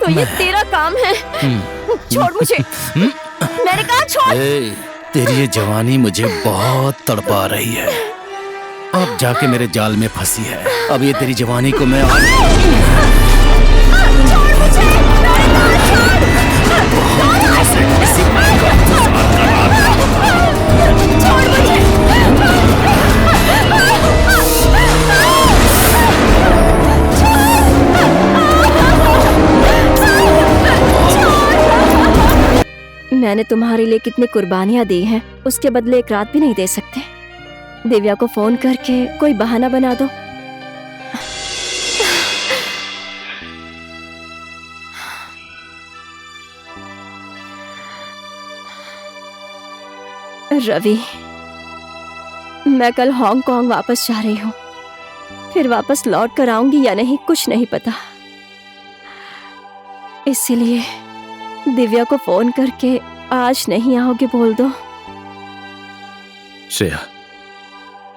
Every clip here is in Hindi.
तो ये तेरा काम है। छोड़ मुझे। मैंने कहा छोड़। तेरी ये जवानी मुझे बहुत तड़पा रही है। अब जाके मेरे जाल में फंसी है। अब ये तेरी जवानी को मैं छोड़ मुझे। मैंने तुम्हारे लिए कितनी कुर्बानियां दी हैं, उसके बदले एक रात भी नहीं दे सकते। दिव्या को फोन करके कोई बहाना बना दो। रवि, मैं कल हांगकांग वापस जा रही हूँ। फिर वापस लौट कर आऊंगी या नहीं कुछ नहीं पता। इसीलिए दिव्या को फोन करके आज नहीं आओगे बोल दो। श्रेया,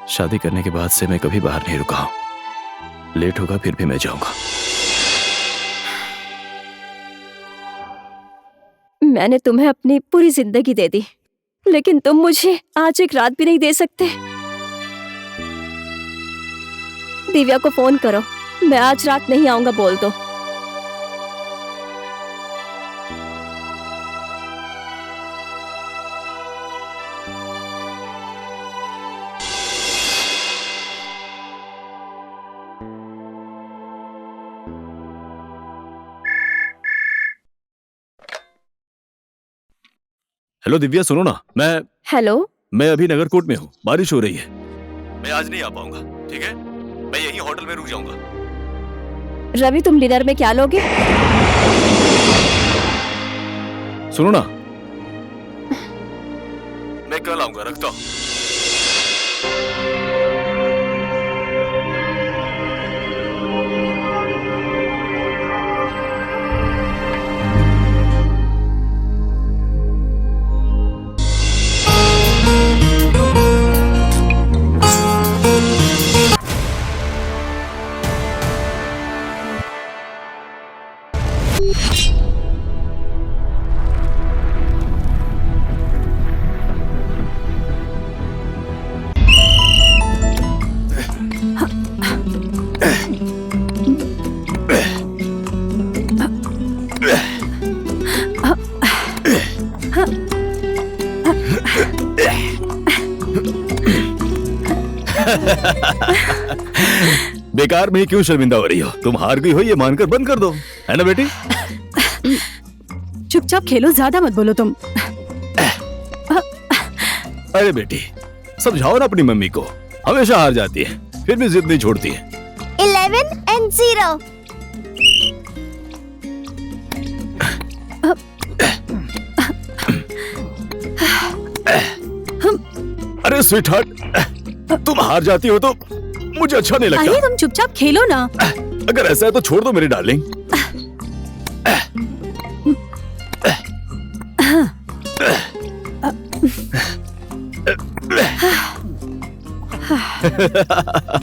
शादी करने के बाद से मैं कभी बाहर नहीं रुका हूं। लेट होगा फिर भी मैं जाऊंगा। मैंने तुम्हें अपनी पूरी जिंदगी दे दी, लेकिन तुम मुझे आज एक रात भी नहीं दे सकते। दिव्या को फोन करो, मैं आज रात नहीं आऊंगा बोल दो। हेलो दिव्या, सुनो ना। हेलो। मैं अभी नगरकोट में हूँ, बारिश हो रही है। मैं आज नहीं आ पाऊंगा, ठीक है? मैं यहीं होटल में रुक जाऊंगा। रवि, तुम डिनर में क्या लोगे? सुनो ना, मैं कल आऊंगा, रखता हूँ। बेकार में ही क्यों शर्मिंदा हो रही हो? तुम हार गई हो ये मानकर बंद कर दो, है ना बेटी? चुपचाप खेलो, ज्यादा मत बोलो तुम। अरे बेटी, समझाओ ना अपनी मम्मी को। हमेशा हार जाती है, फिर भी जिद नहीं छोड़ती है। 11 and 0। अरे स्वीटहार्ट, तुम हार जाती हो तो मुझे अच्छा नहीं लगता। अरे तुम चुपचाप खेलो ना। अगर ऐसा है तो छोड़ दो मेरी डार्लिंग।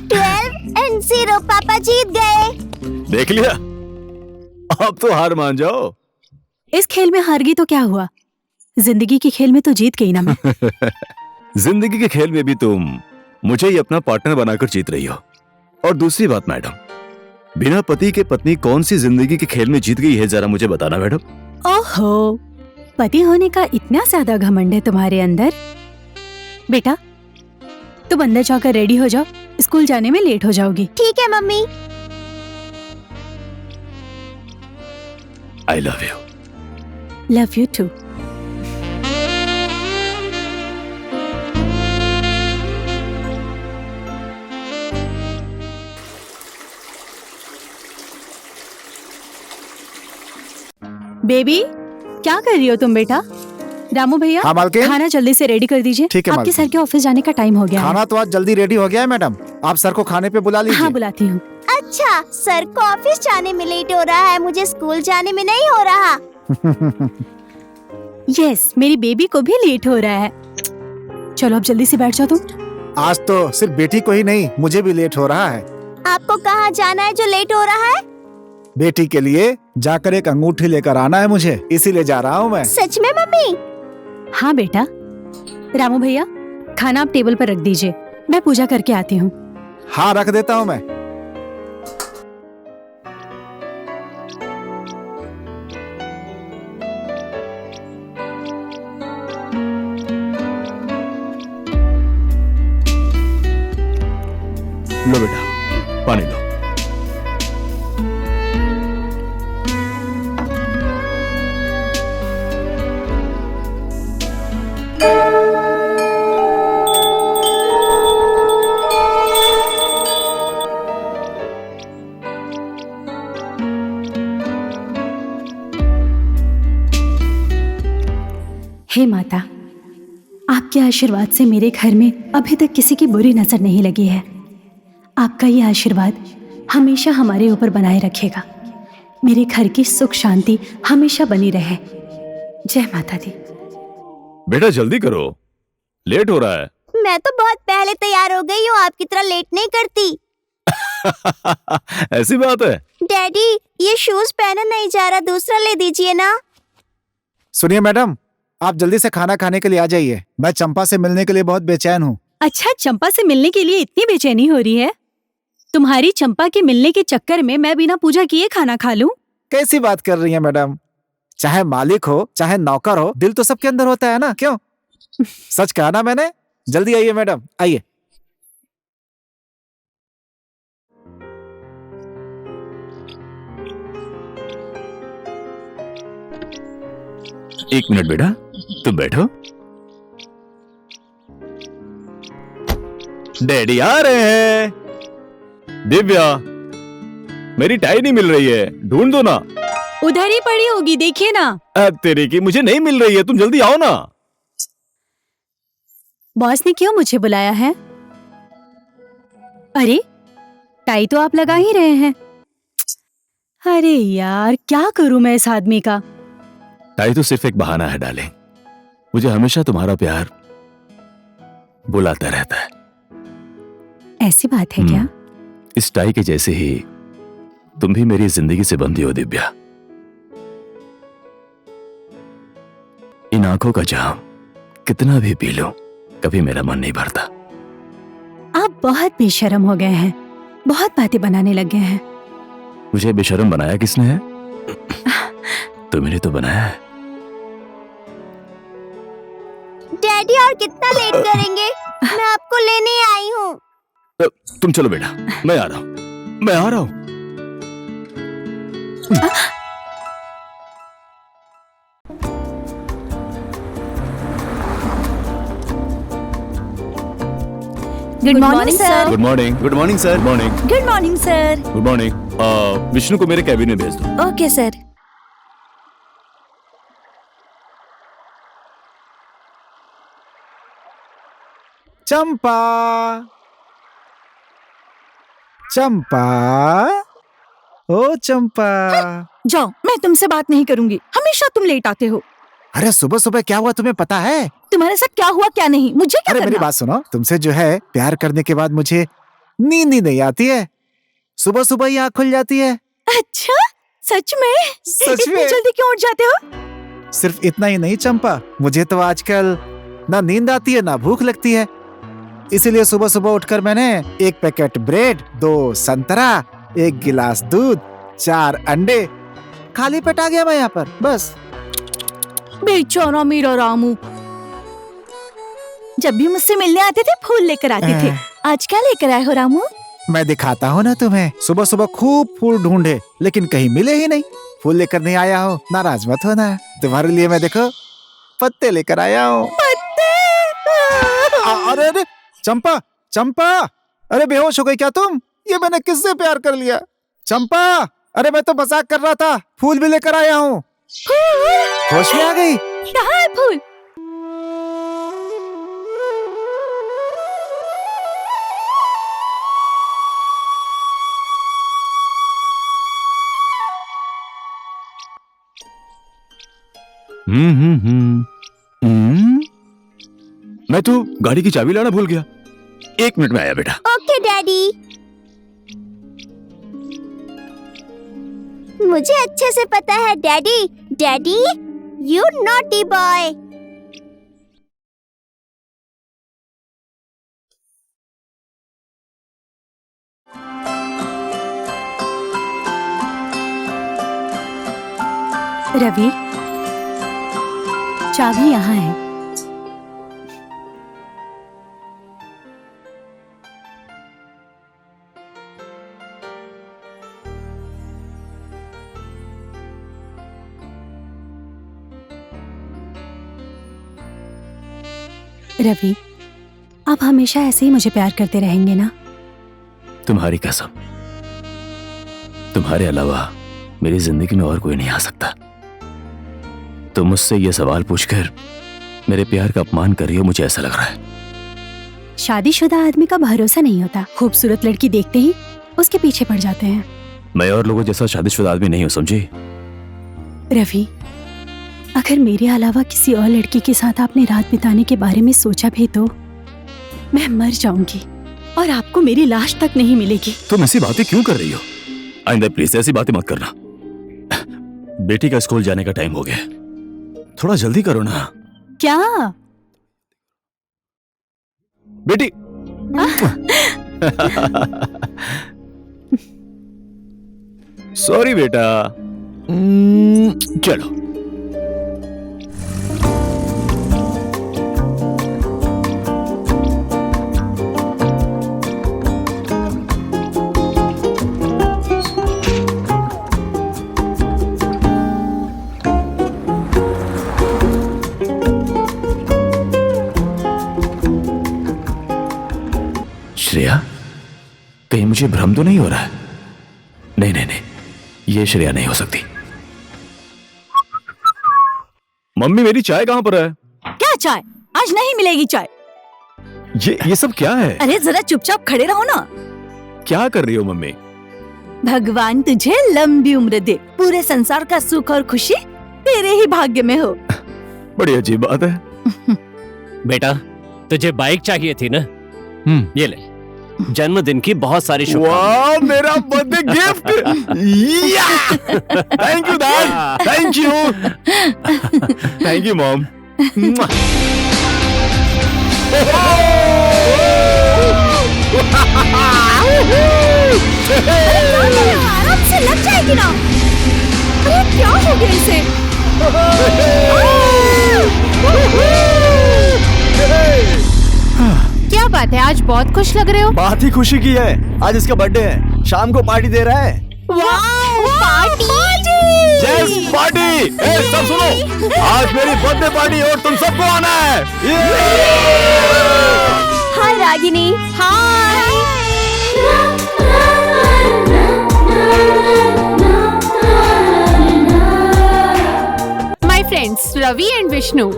12 and 0, पापा जीत गए। देख लिया, अब तो हार मान जाओ। इस खेल में हार गई तो क्या हुआ? जिंदगी के खेल में तो जीत गई ना मैं। जिंदगी के खेल में भी तुम मुझे ही अपना पार्टनर बनाकर जीत रही हो। और दूसरी बात मैडम, बिना पति के पत्नी कौन सी जिंदगी के खेल में जीत गई है, जरा मुझे बताना मैडम। ओहो, पति होने का इतना ज्यादा घमंड है तुम्हारे अंदर। बेटा, तुम अंदर जाकर रेडी हो जाओ, स्कूल जाने में लेट हो जाओगी। ठीक है mummy. I love you. Love you too. Baby, क्या कर रही हो तुम बेटा? रामू भैया, हाँ मालकिन। खाना जल्दी से रेडी कर दीजिए। ठीक है आपके मालकिन। सर के ऑफिस जाने का टाइम हो गया खाना है। तो आज जल्दी रेडी हो गया है मैडम, आप सर को खाने पे बुला लीजिए। हाँ, बुलाती हूँ। अच्छा, सर को ऑफिस जाने में लेट हो रहा है, मुझे स्कूल जाने में नहीं हो रहा। यस, मेरी बेबी को भी लेट हो रहा है। चलो अब जल्दी से बैठ जाओ तुम। आज तो सिर्फ बेटी को ही नहीं, मुझे भी लेट हो रहा है। आपको कहाँ जाना है जो लेट हो रहा है? बेटी के लिए जाकर एक अंगूठी लेकर आना है मुझे, इसीलिए जा रहा हूँ मैं। सच में मम्मी? हाँ बेटा। रामू भैया, खाना आप टेबल पर रख दीजिए, मैं पूजा करके आती हूँ। हाँ, रख देता हूँ मैं। लो बेटा, पानी लो। हे माता, आपके आशीर्वाद से मेरे घर में अभी तक किसी की बुरी नजर नहीं लगी है। आपका ये आशीर्वाद हमेशा हमारे ऊपर बनाए रखेगा। मेरे घर की सुख शांति हमेशा बनी रहे। जय माता दी। बेटा जल्दी करो, लेट हो रहा है। मैं तो बहुत पहले तैयार हो गई हूँ, आपकी तरह लेट नहीं करती। ऐसी बात है? डैडी, ये शूज पहना नहीं जा रहा, दूसरा ले दीजिए ना। सुनिए मैडम, आप जल्दी से खाना खाने के लिए आ जाइए। मैं चंपा से मिलने के लिए बहुत बेचैन हूँ। अच्छा, चंपा से मिलने के लिए इतनी बेचैनी हो रही है? तुम्हारी चंपा के मिलने के चक्कर में मैं बिना पूजा किए खाना खा लूं? कैसी बात कर रही है मैडम? चाहे मालिक हो चाहे नौकर हो, दिल तो सबके अंदर होता है ना, क्यों? सच कहा ना मैंने। जल्दी आइए मैडम, आइए। एक मिनट बेटा, तुम बैठो। डैडी आ रहे हैं। दिव्या, मेरी टाई नहीं मिल रही है, ढूंढ दो ना। उधर ही पड़ी होगी, देखिए ना। अब तेरे की मुझे नहीं मिल रही है, तुम जल्दी आओ ना। बॉस ने क्यों मुझे बुलाया है? अरे, टाई तो आप लगा ही रहे हैं। अरे यार, क्या करूं मैं इस आदमी का? टाई तो सिर्फ एक बहाना है डार्लिंग। मुझे हमेशा तुम्हारा प्यार बुलाता रहता है। ऐसी बात है क्या? इस टाई के जैसे ही तुम भी मेरी जिंदगी से बंधी हो दिव्या। इन आंखों का जाम कितना भी पी लो, कभी मेरा मन नहीं भरता। आप बहुत बेशर्म हो गए हैं, बहुत बातें बनाने लग गए हैं। मुझे बेशर्म बनाया किसने है? तुमने तो बनाया है। डैडी, और कितना लेट करेंगे? मैं आपको लेने आई हूँ। तुम चलो बेटा, मैं आ रहा हूं, मैं आ रहा हूं। Good morning sir. Good morning. Good morning sir. Morning. Good morning sir. Good morning. Vishnu को मेरे कैबिन में भेज दो। Okay sir. चंपा, चंपा, ओ चंपा। जाओ, मैं तुमसे बात नहीं करूंगी, हमेशा तुम लेट आते हो। अरे सुबह सुबह क्या हुआ तुम्हें पता है? तुम्हारे साथ क्या हुआ क्या नहीं, मुझे क्या अरे करना? मेरी बात सुनो, तुमसे जो है प्यार करने के बाद मुझे नींद ही नहीं आती है। सुबह सुबह ही आँख खुल जाती है। अच्छा, सच में? सच इतनी में। जल्दी क्यों उठ जाते हो? सिर्फ इतना ही नहीं चंपा, मुझे तो आजकल ना नींद आती है ना भूख लगती है। इसीलिए सुबह सुबह उठकर मैंने एक पैकेट ब्रेड, 2 संतरा, 1 गिलास दूध, 4 अंडे, खाली पेट आ गया मैं यहाँ पर, बस। बेचारा मेरा रामू, जब भी मुझसे मिलने आते थे फूल लेकर आते थे। आज क्या लेकर आए हो रामू? मैं दिखाता हूँ ना तुम्हें। सुबह सुबह खूब फूल ढूंढे लेकिन कहीं मिले ही नहीं। फूल लेकर नहीं आया हो, नाराज मत होना। तुम्हारे लिए मैं देखो पत्ते लेकर आया हूँ। अरे अरे चंपा, चंपा, अरे बेहोश हो गई क्या तुम? ये मैंने किससे प्यार कर लिया? चंपा, अरे मैं तो मजाक कर रहा था, फूल भी लेकर आया हूँ। होश में आ गई? कहाँ है फूल? मैं तो गाड़ी की चाबी लाना भूल गया। 1 मिनट में आया बेटा। Okay daddy. मुझे अच्छे से पता है daddy. Daddy, you naughty boy. Ravi, चाबी यहाँ है। रवि, आप हमेशा ऐसे ही मुझे प्यार करते रहेंगे ना? तुम्हारी कसम, तुम्हारे अलावा मेरी जिंदगी में और कोई नहीं आ सकता। तुम मुझसे ये सवाल पूछकर मेरे प्यार का अपमान कर रही हो, मुझे ऐसा लग रहा है। शादीशुदा आदमी का भरोसा नहीं होता। खूबसूरत लड़की देखते ही उसके पीछे पड़ जाते हैं। मैं और लोगों जैसा शादीशुदा आदमी नहीं हूं, समझी? रवि, अगर मेरे अलावा किसी और लड़की के साथ आपने रात बिताने के बारे में सोचा भी तो मैं मर जाऊंगी और आपको मेरी लाश तक नहीं मिलेगी। तुम ऐसी बातें क्यों कर रही हो? आइंदा प्लीज ऐसी बातें मत करना। बेटी का स्कूल जाने का टाइम हो गया, थोड़ा जल्दी करो ना। क्या? बेटी सॉरी बेटा। चलो। श्रेया, कहीं मुझे भ्रम तो नहीं हो रहा है? नहीं नहीं नहीं, ये श्रेया नहीं हो सकती। मम्मी, मेरी चाय कहां पर है? क्या चाय? आज नहीं मिलेगी चाय। ये सब क्या है? अरे जरा चुपचाप खड़े रहो ना। क्या कर रही हो मम्मी? भगवान तुझे लंबी उम्र दे, पूरे संसार का सुख और खुशी तेरे ही भाग्य में हो। बड़ी अजीब बात है। बेटा, तुझे बाइक चाहिए थी ना? ये ले, जन्मदिन की बहुत सारी शुभकामनाएं। वाह, मेरा birthday gift! Thank you dad, thank you, thank you mom. आराम से लग जाएगी ना। अरे क्या हो गया इसे? क्या बात है, आज बहुत खुश लग रहे हो। बात ही खुशी की है, आज इसका बर्थडे है, शाम को पार्टी दे रहा है। Yes party! सब सुनो, आज मेरी बर्थडे पार्टी और तुम सबको आना है। Hi Ragini. Hi. My friends Ravi and Vishnu.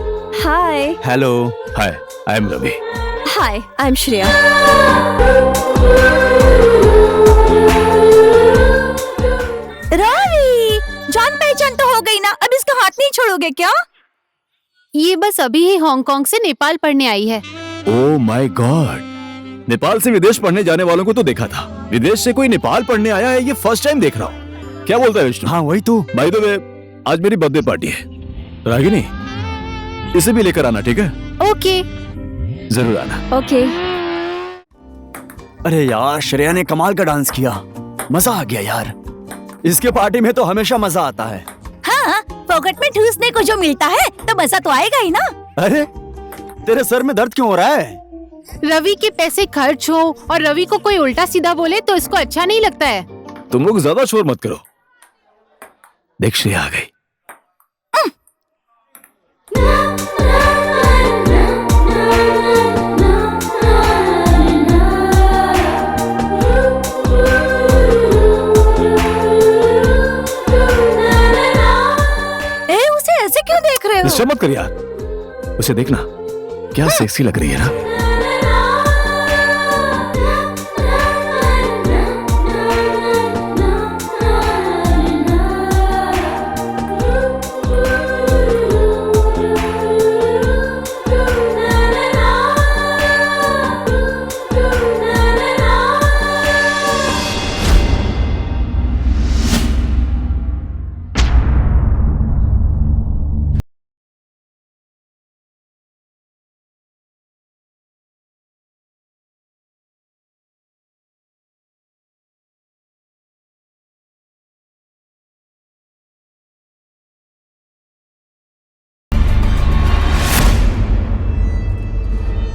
Hi. Hello. Hi, I am Ravi. Hi, I am Shreya. Ravi, जान पहचान तो हो गई ना, अब इसका हाथ नहीं छोड़ोगे क्या? ये बस अभी ही हांगकांग से नेपाल पढ़ने आई है। ओह माय गॉड, नेपाल से विदेश पढ़ने जाने वालों को तो देखा था, विदेश से कोई नेपाल पढ़ने आया है, ये फर्स्ट टाइम देख रहा हूँ। क्या बोलता है विष्णु? हाँ वही तो। बाय द वे, आज मेरी बर्थडे पार्टी है। रागिनी, इसे भी लेकर आना, ठीक है? ओके। जरूर आना। ओके। अरे यार, श्रेया ने कमाल का डांस किया, मजा आ गया यार। इसके पार्टी में तो हमेशा मजा आता है। हाँ, पॉकेट में ठूसने को जो मिलता है तो मजा तो आएगा ही ना। अरे तेरे सर में दर्द क्यों हो रहा है? रवि के पैसे खर्च हो और रवि को कोई उल्टा सीधा बोले तो इसको अच्छा नहीं लगता है। तुम लोग ज्यादा शोर मत करो। देख, श्रेया आ गई। उसे ऐसे क्यों देख रहे हो? डिस्टर्ब मत कर यार, उसे देखना क्या सेक्सी लग रही है ना।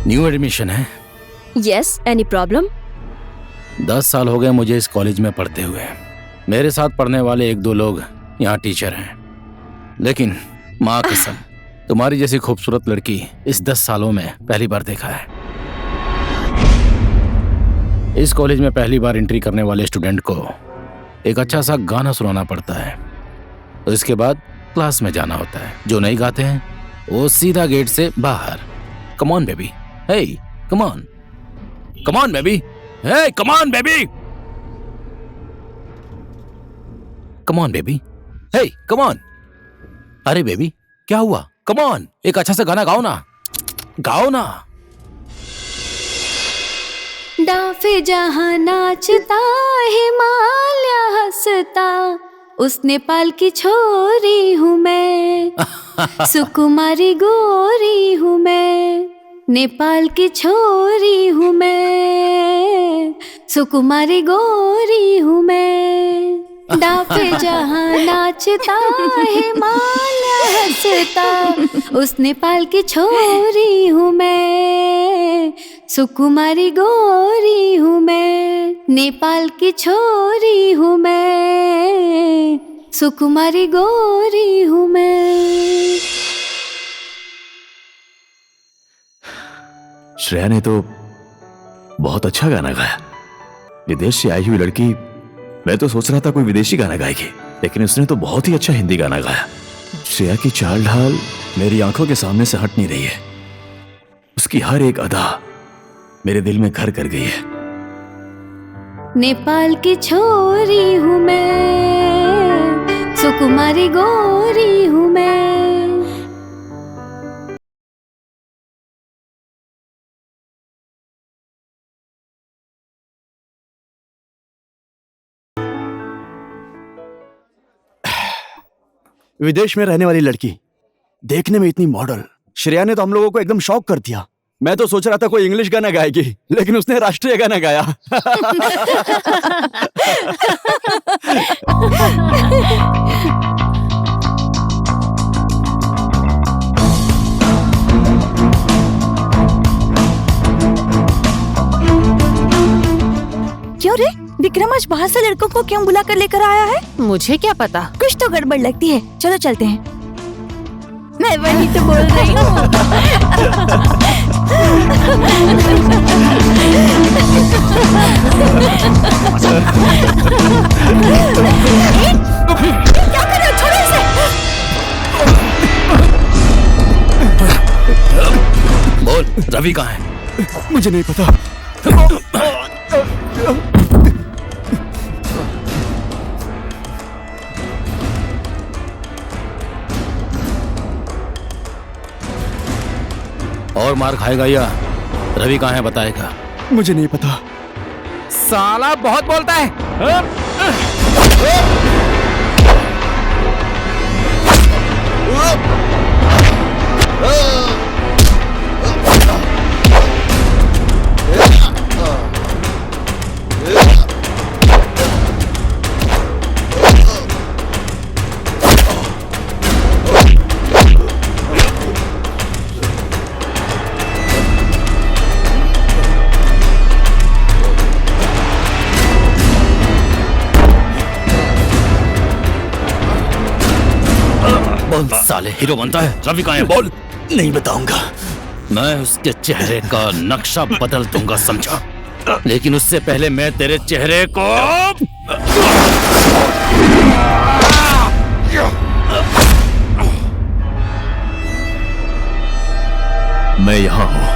न्यू एडमिशन है। Yes, any problem? 10 साल हो गए मुझे इस कॉलेज में पढ़ते हुए। मेरे साथ पढ़ने वाले 1-2 लोग यहाँ टीचर हैं, लेकिन माँ कसम तुम्हारी जैसी खूबसूरत लड़की इस 10 सालों में पहली बार देखा है। इस कॉलेज में पहली बार एंट्री करने वाले स्टूडेंट को एक अच्छा सा गाना सुनाना पड़ता है, तो इसके बाद क्लास में जाना होता है। जो नहीं गाते हैं वो सीधा गेट से बाहर। Come on baby, hey come on, come on baby, hey come on baby, come on baby, hey come on. अरे बेबी क्या हुआ? कम ऑन, एक अच्छा सा गाना गाओ ना, गाओ ना। डाफे जहाँ नाचता, हिमालय हंसता, उस नेपाल की छोरी हूँ मैं, सुकुमारी गोरी हूँ मैं, नेपाल की छोरी हूँ मैं, सुकुमारी गोरी हूँ मैं। डाफे जहाँ नाचता, हिमालय हंसता, उस नेपाल की छोरी हूँ मैं, सुकुमारी गोरी हूँ मैं, नेपाल की छोरी हूँ मैं, सुकुमारी गोरी हूँ मैं। श्रेया ने तो बहुत अच्छा गाना गाया। विदेश से आई हुई लड़की, मैं तो सोच रहा था कोई विदेशी गाना गाएगी, लेकिन उसने तो बहुत ही अच्छा हिंदी गाना गाया। श्रेया की चाल ढाल मेरी आंखों के सामने से हट नहीं रही है। उसकी हर एक अदा मेरे दिल में घर कर गई है। नेपाल की छोरी हूँ मैं, सुकुमारी गोरी हूँ मैं। विदेश में रहने वाली लड़की, देखने में इतनी मॉडल। श्रेया ने तो हम लोगों को एकदम शॉक कर दिया। मैं तो सोच रहा था कोई इंग्लिश गाना गाएगी, लेकिन उसने राष्ट्रीय गाना गाया। क्यों रे, विक्रम आज बाहर से लड़कों को क्यों बुला कर लेकर आया है? मुझे क्या पता, कुछ तो गड़बड़ लगती है। चलो चलते हैं। मैं वही तो बोल रही हूँ। क्या कर रहे हो? छोड़ो इसे। बोल रवि कहाँ है? मुझे नहीं पता। और मार खाएगा या रवि कहाँ है बताएगा? मुझे नहीं पता। साला बहुत बोलता है। बोल साले, हीरो बनता है। रवि कहाँ है? बोल। नहीं बताऊंगा। मैं उसके चेहरे का नक्शा बदल दूंगा, समझा? लेकिन उससे पहले मैं तेरे चेहरे को मैं यहां हूं।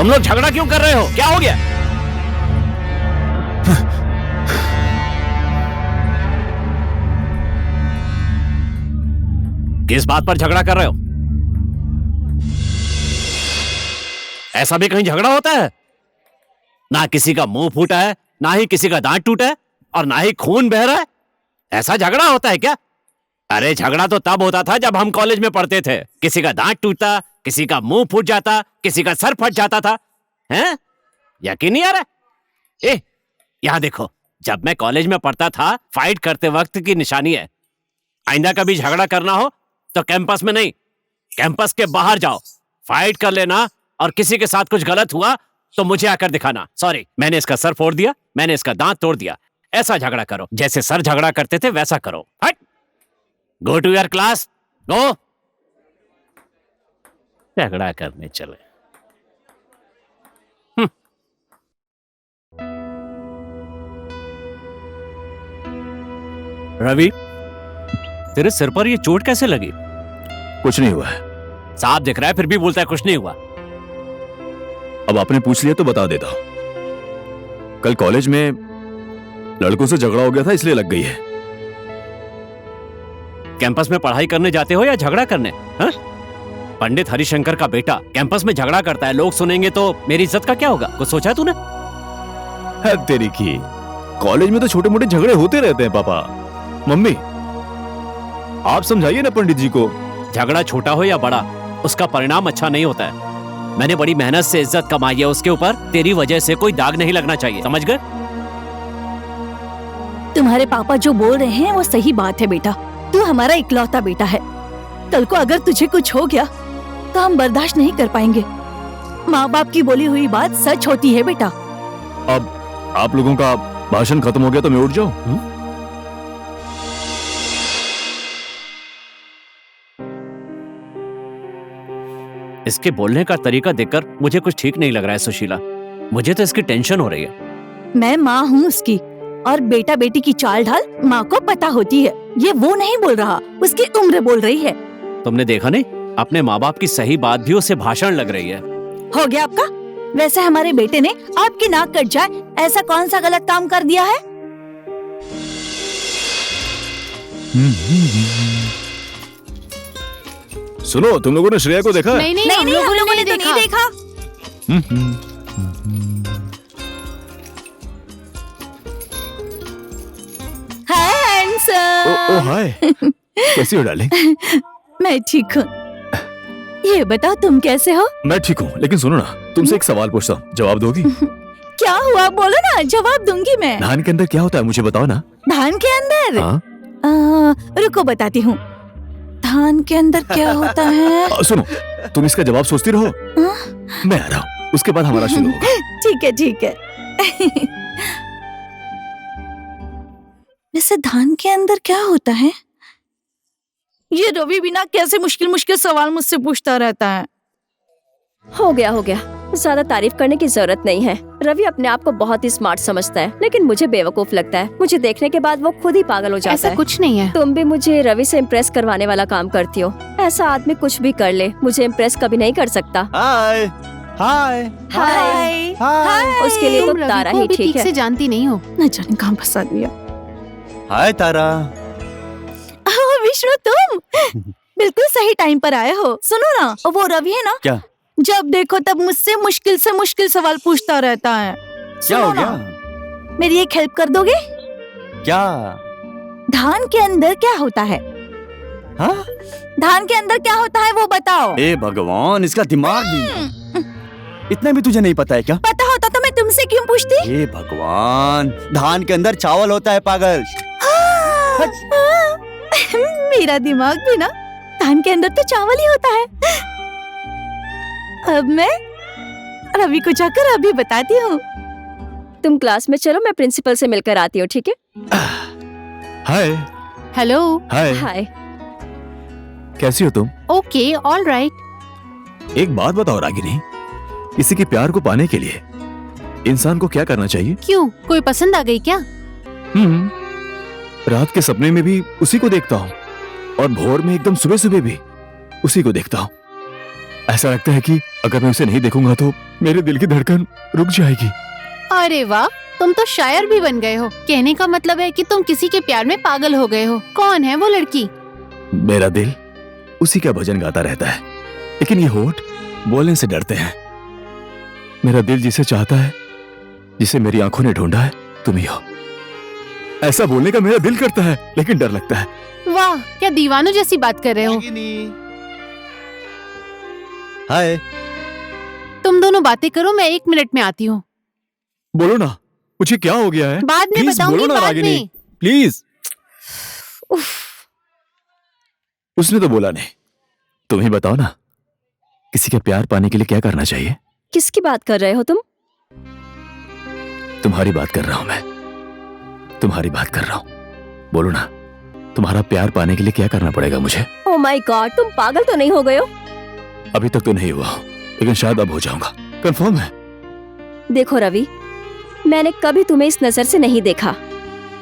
तुम लोग झगड़ा क्यों कर रहे हो? क्या हो गया? किस बात पर झगड़ा कर रहे हो? ऐसा भी कहीं झगड़ा होता है? ना किसी का मुंह फूटा है, ना ही किसी का दांत टूटा है, और ना ही खून बह रहा है। ऐसा झगड़ा होता है क्या? अरे झगड़ा तो तब होता था जब हम कॉलेज में पढ़ते थे। किसी का दांत टूटता, किसी का मुंह फूट जाता, किसी का सर फट जाता था। हैं? यकीन नहीं आ रहा? यहां देखो, जब मैं कॉलेज में पढ़ता था, फाइट करते वक्त की निशानी है। आइंदा कभी झगड़ा करना हो तो कैंपस में नहीं, कैंपस के बाहर जाओ, फाइट कर लेना, और किसी के साथ कुछ गलत हुआ तो मुझे आकर दिखाना। सॉरी, मैंने इसका सर फोड़ दिया, मैंने इसका दांत तोड़ दिया। ऐसा झगड़ा करो जैसे सर झगड़ा करते थे, वैसा करो। हट, गो टू योर क्लास, गो। झगड़ा करने चले। रवि, तेरे सिर पर ये चोट कैसे लगी? कुछ नहीं हुआ है। साफ दिख रहा है, फिर भी बोलता है कुछ नहीं हुआ। अब आपने पूछ लिया तो बता देता हूं। कल कॉलेज में लड़कों से झगड़ा हो गया था, इसलिए लग गई है। कैंपस में पढ़ाई करने जाते हो या झगड़ा करने? हा? पंडित हरिशंकर का बेटा कैंपस में झगड़ा करता है, लोग सुनेंगे तो मेरी इज्जत का क्या होगा? कुछ सोचा तूने? तेरी की, कॉलेज में तो छोटे मोटे झगड़े होते रहते हैं पापा। मम्मी, आप समझाइए ना पंडित जी को। झगड़ा छोटा हो या बड़ा, उसका परिणाम अच्छा नहीं होता है। मैंने बड़ी मेहनत से इज्जत कमाई है, उसके ऊपर तेरी वजह से कोई दाग नहीं लगना चाहिए, समझ गए? तुम्हारे पापा जो बोल रहे हैं वो सही बात है बेटा। तू हमारा इकलौता बेटा है। कल को अगर तुझे कुछ हो गया तो हम बर्दाश्त नहीं कर पाएंगे। माँ बाप की बोली हुई बात सच होती है बेटा। अब आप लोगों का भाषण खत्म हो गया तो मैं उठ जाऊं? इसके बोलने का तरीका देखकर मुझे कुछ ठीक नहीं लग रहा है सुशीला। मुझे तो इसकी टेंशन हो रही है। मैं माँ हूँ उसकी, और बेटा बेटी की चाल ढाल माँ को पता होती है। ये वो नहीं बोल रहा, उसकी उम्र बोल रही है। तुमने देखा नहीं, अपने माँ बाप की सही बात भी उसे भाषण लग रही है। हो गया आपका? वैसे हमारे बेटे ने आपकी नाक कट जाए ऐसा कौन सा गलत काम कर दिया है? सुनो, तुम लोगों ने श्रेया को देखा? नहीं, नहीं, हम लोगों ने तो नहीं देखा। ओ हाय, कैसी हो डार्लिंग? मैं ठीक हूँ। ये बताओ तुम कैसे हो? मैं ठीक हूँ, लेकिन सुनो ना, तुमसे एक सवाल पूछता हूँ, जवाब दोगी? क्या हुआ बोलो ना, जवाब दूंगी मैं। धान के अंदर क्या होता है, मुझे बताओ ना। धान के अंदर? हाँ? रुको बताती हूँ। धान के अंदर क्या होता है? सुनो, तुम इसका जवाब सोचती रहो, मैं आ रहा हूँ, उसके बाद हमारा शुरू होगा। ठीक है ठीक है। वैसे धान के अंदर क्या होता है? ये रवि बिना कैसे मुश्किल मुश्किल सवाल मुझसे पूछता रहता है। हो गया, ज्यादा तारीफ करने की जरूरत नहीं है। रवि अपने आप को बहुत ही स्मार्ट समझता है, लेकिन मुझे बेवकूफ लगता है। मुझे देखने के बाद वो खुद ही पागल हो जाता ऐसा है। कुछ नहीं है। तुम भी मुझे रवि से इम्प्रेस करवाने वाला काम करती हो। ऐसा आदमी कुछ भी कर ले, मुझे इम्प्रेस कभी नहीं कर सकता। हाय हाय हाय हाय उसके लिए तो तुम तारा रवि को ही अभी ठीक है। से जानती नहीं हो। न जाने कहाँ फंसा दिया। हाय तारा। विष्णु, तुम बिल्कुल सही टाइम पर आए हो। सुनो ना, वो रवि है ना, क्या? जब देखो तब मुझसे मुश्किल से मुश्किल सवाल पूछता रहता है। क्या हो गया? मेरी एक हेल्प कर दोगे? क्या? धान के अंदर क्या होता है? हाँ? धान के अंदर क्या होता है वो बताओ। ए भगवान, इसका दिमाग भी इतना भी तुझे नहीं पता है क्या? पता होता तो मैं तुमसे क्यों पूछती? ए भगवान, धान के अंदर चावल होता है पागल। मेरा दिमाग भी ना, धान के अंदर तो चावल ही होता है। अब मैं रवि को जाकर अभी बताती हूँ। तुम क्लास में चलो, मैं प्रिंसिपल से मिलकर आती हूँ, ठीक है? हाय। हेलो। हाय। हाय। कैसी हो तुम? Okay, all right. एक बात बताओ रागिनी, किसी के प्यार को पाने के लिए इंसान को क्या करना चाहिए? क्यों, कोई पसंद आ गई क्या? रात के सपने में भी उसी को देखता हूँ, और भोर में एकदम सुबह सुबह भी उसी को देखता हूँ। ऐसा लगता है कि अगर मैं उसे नहीं देखूंगा तो मेरे दिल की धड़कन रुक जाएगी। अरे वाह, तुम तो शायर भी बन गए हो। कहने का मतलब है कि तुम किसी के प्यार में पागल हो गए हो। कौन है वो लड़की? मेरा दिल उसी का भजन गाता रहता है, लेकिन ये होठ बोलने से डरते हैं। मेरा दिल जिसे चाहता है, जिसे मेरी आंखों ने ढूंढा है, तुम ही हो। ऐसा बोलने का मेरा दिल करता है, लेकिन डर लगता है। वाह, क्या दीवानों जैसी बात कर रहे हो। हाय। तुम दोनों बातें करो, मैं 1 मिनट में आती हूँ। बोलो ना, मुझे क्या हो गया है? बाद में Please बताऊंगी, बोलो ना बाद रागिनी, में। प्लीज। उसने तो बोला नहीं, तुम ही बताओ ना, किसी का प्यार पाने के लिए क्या करना चाहिए? किसकी बात कर रहे हो तुम? तुम्हारी बात कर रहा हूं मैं, तुम्हारी बात कर रहा हूं। बोलो ना, तुम्हारा प्यार पाने के लिए क्या करना पड़ेगा मुझे? ओह माय गॉड, तुम पागल तो नहीं हो गए हो? अभी तक तो नहीं हुआ हूं, लेकिन शायद अब हो जाऊंगा। कंफर्म है? देखो रवि, मैंने कभी तुम्हें इस नजर से नहीं देखा,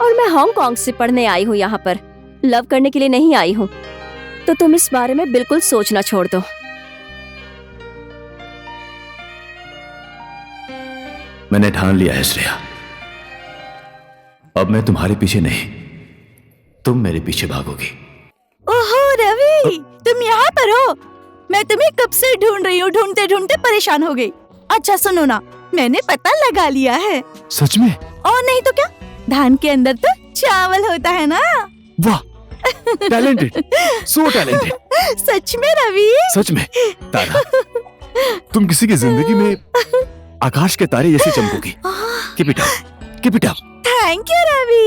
और मैं हांगकांग से पढ़ने आई हूँ यहाँ पर, लव करने के लिए नहीं आई हूँ। तो तुम इस बारे में बिल्कुल सोचना छोड़ दो। मैंने ठान लिया है श्रेया, अब मैं तुम्हारे पीछे नहीं, तुम मेरे पीछे भागोगी। ओहो रवि, तुम यहाँ पर हो? मैं तुम्हें कब से ढूंढ रही हूँ, ढूंढते ढूंढते परेशान हो गई। अच्छा सुनो ना, मैंने पता लगा लिया है। सच में? और नहीं तो क्या, धान के अंदर तो चावल होता है ना। वाह, टैलेंटेड, सो टैलेंटेड। सच में रवि? सच में तारा, तुम किसी की जिंदगी में आकाश के तारे जैसी चमकोगी। Keep it up, keep it up. Thank you Ravi.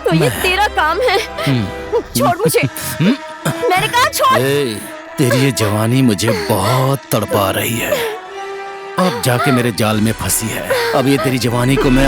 तो ये तेरा काम है? छोड़ मुझे, मैंने कहा छोड़। तेरी ये जवानी मुझे बहुत तड़पा रही है, अब जाके मेरे जाल में फंसी है। अब ये तेरी जवानी को मैं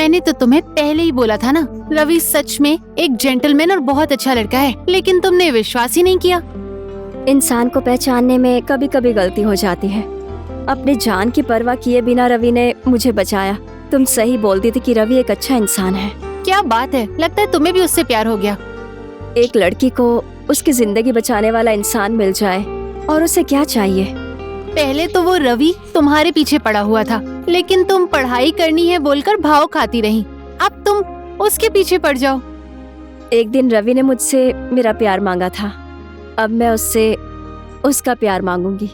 मैंने तो तुम्हें पहले ही बोला था ना, रवि सच में एक जेंटलमैन और बहुत अच्छा लड़का है, लेकिन तुमने विश्वास ही नहीं किया। इंसान को पहचानने में कभी कभी गलती हो जाती है। अपनी जान की परवाह किए बिना रवि ने मुझे बचाया। तुम सही बोलती थी कि रवि एक अच्छा इंसान है। क्या बात है, लगता है तुम्हें भी उससे प्यार हो गया। एक लड़की को उसकी जिंदगी बचाने वाला इंसान मिल जाए और उसे क्या चाहिए। पहले तो वो रवि तुम्हारे पीछे पड़ा हुआ था, लेकिन तुम पढ़ाई करनी है बोलकर भाव खाती रही। अब तुम उसके पीछे पड़ जाओ। एक दिन रवि ने मुझसे मेरा प्यार मांगा था, अब मैं उससे उसका प्यार मांगूंगी।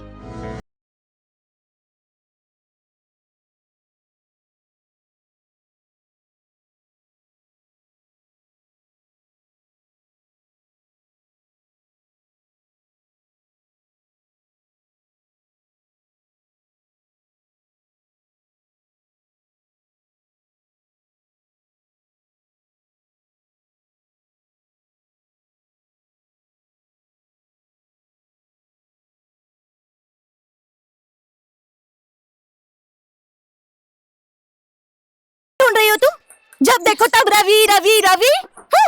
ढूंढ रही हो तुम? जब देखो तब रवि रवि रवि। हाँ?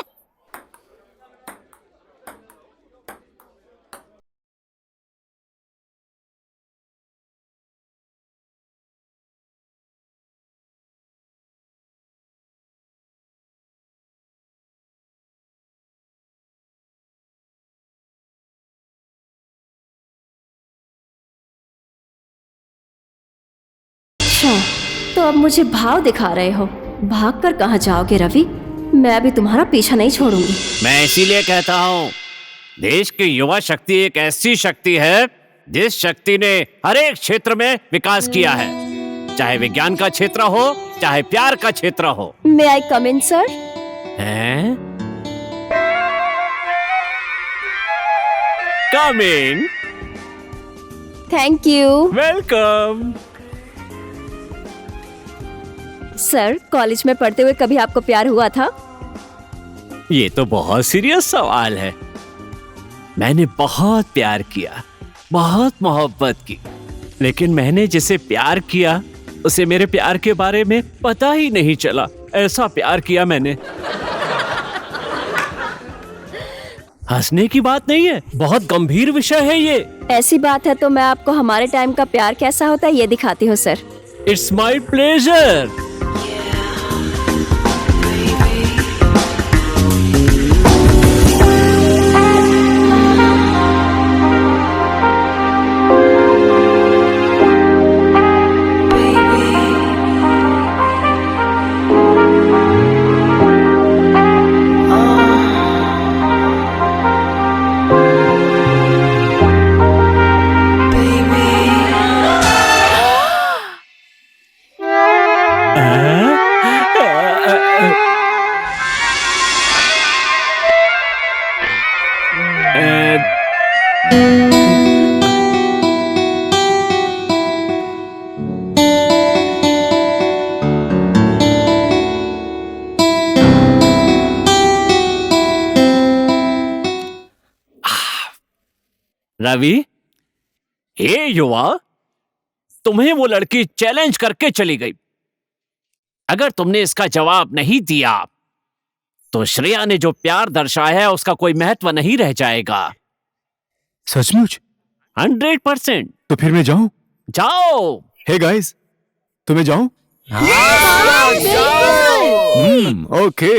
अच्छा, तो अब मुझे भाव दिखा रहे हो। भाग कर कहाँ जाओगे रवि? मैं भी तुम्हारा पीछा नहीं छोड़ूंगी। मैं इसीलिए कहता हूँ, देश की युवा शक्ति एक ऐसी शक्ति है जिस शक्ति ने हर एक क्षेत्र में विकास किया है, चाहे विज्ञान का क्षेत्र हो, चाहे प्यार का क्षेत्र हो। मे आई कम इन सर? हैं? Come in. Thank you. Welcome. Sir, college में पढ़ते हुए कभी आपको प्यार हुआ था? ये तो बहुत सीरियस सवाल है। मैंने बहुत प्यार किया, बहुत मोहब्बत की, लेकिन मैंने जिसे प्यार किया उसे मेरे प्यार के बारे में पता ही नहीं चला। ऐसा प्यार किया मैंने। हंसने की बात नहीं है, बहुत गंभीर विषय है ये। ऐसी बात है तो मैं आपको हमारे टाइम का प्यार कैसा होता है ये दिखाती हूँ sir. It's my pleasure. Ravi, हे युवा, तुम्हें वो लड़की चैलेंज करके चली गई। अगर तुमने इसका जवाब नहीं दिया तो श्रेया ने जो प्यार दर्शाया है उसका कोई महत्व नहीं रह जाएगा। सचमुच? 100%। तो फिर मैं जाऊं? जाओ। हे गाइस, तो मैं जाऊं? ओके।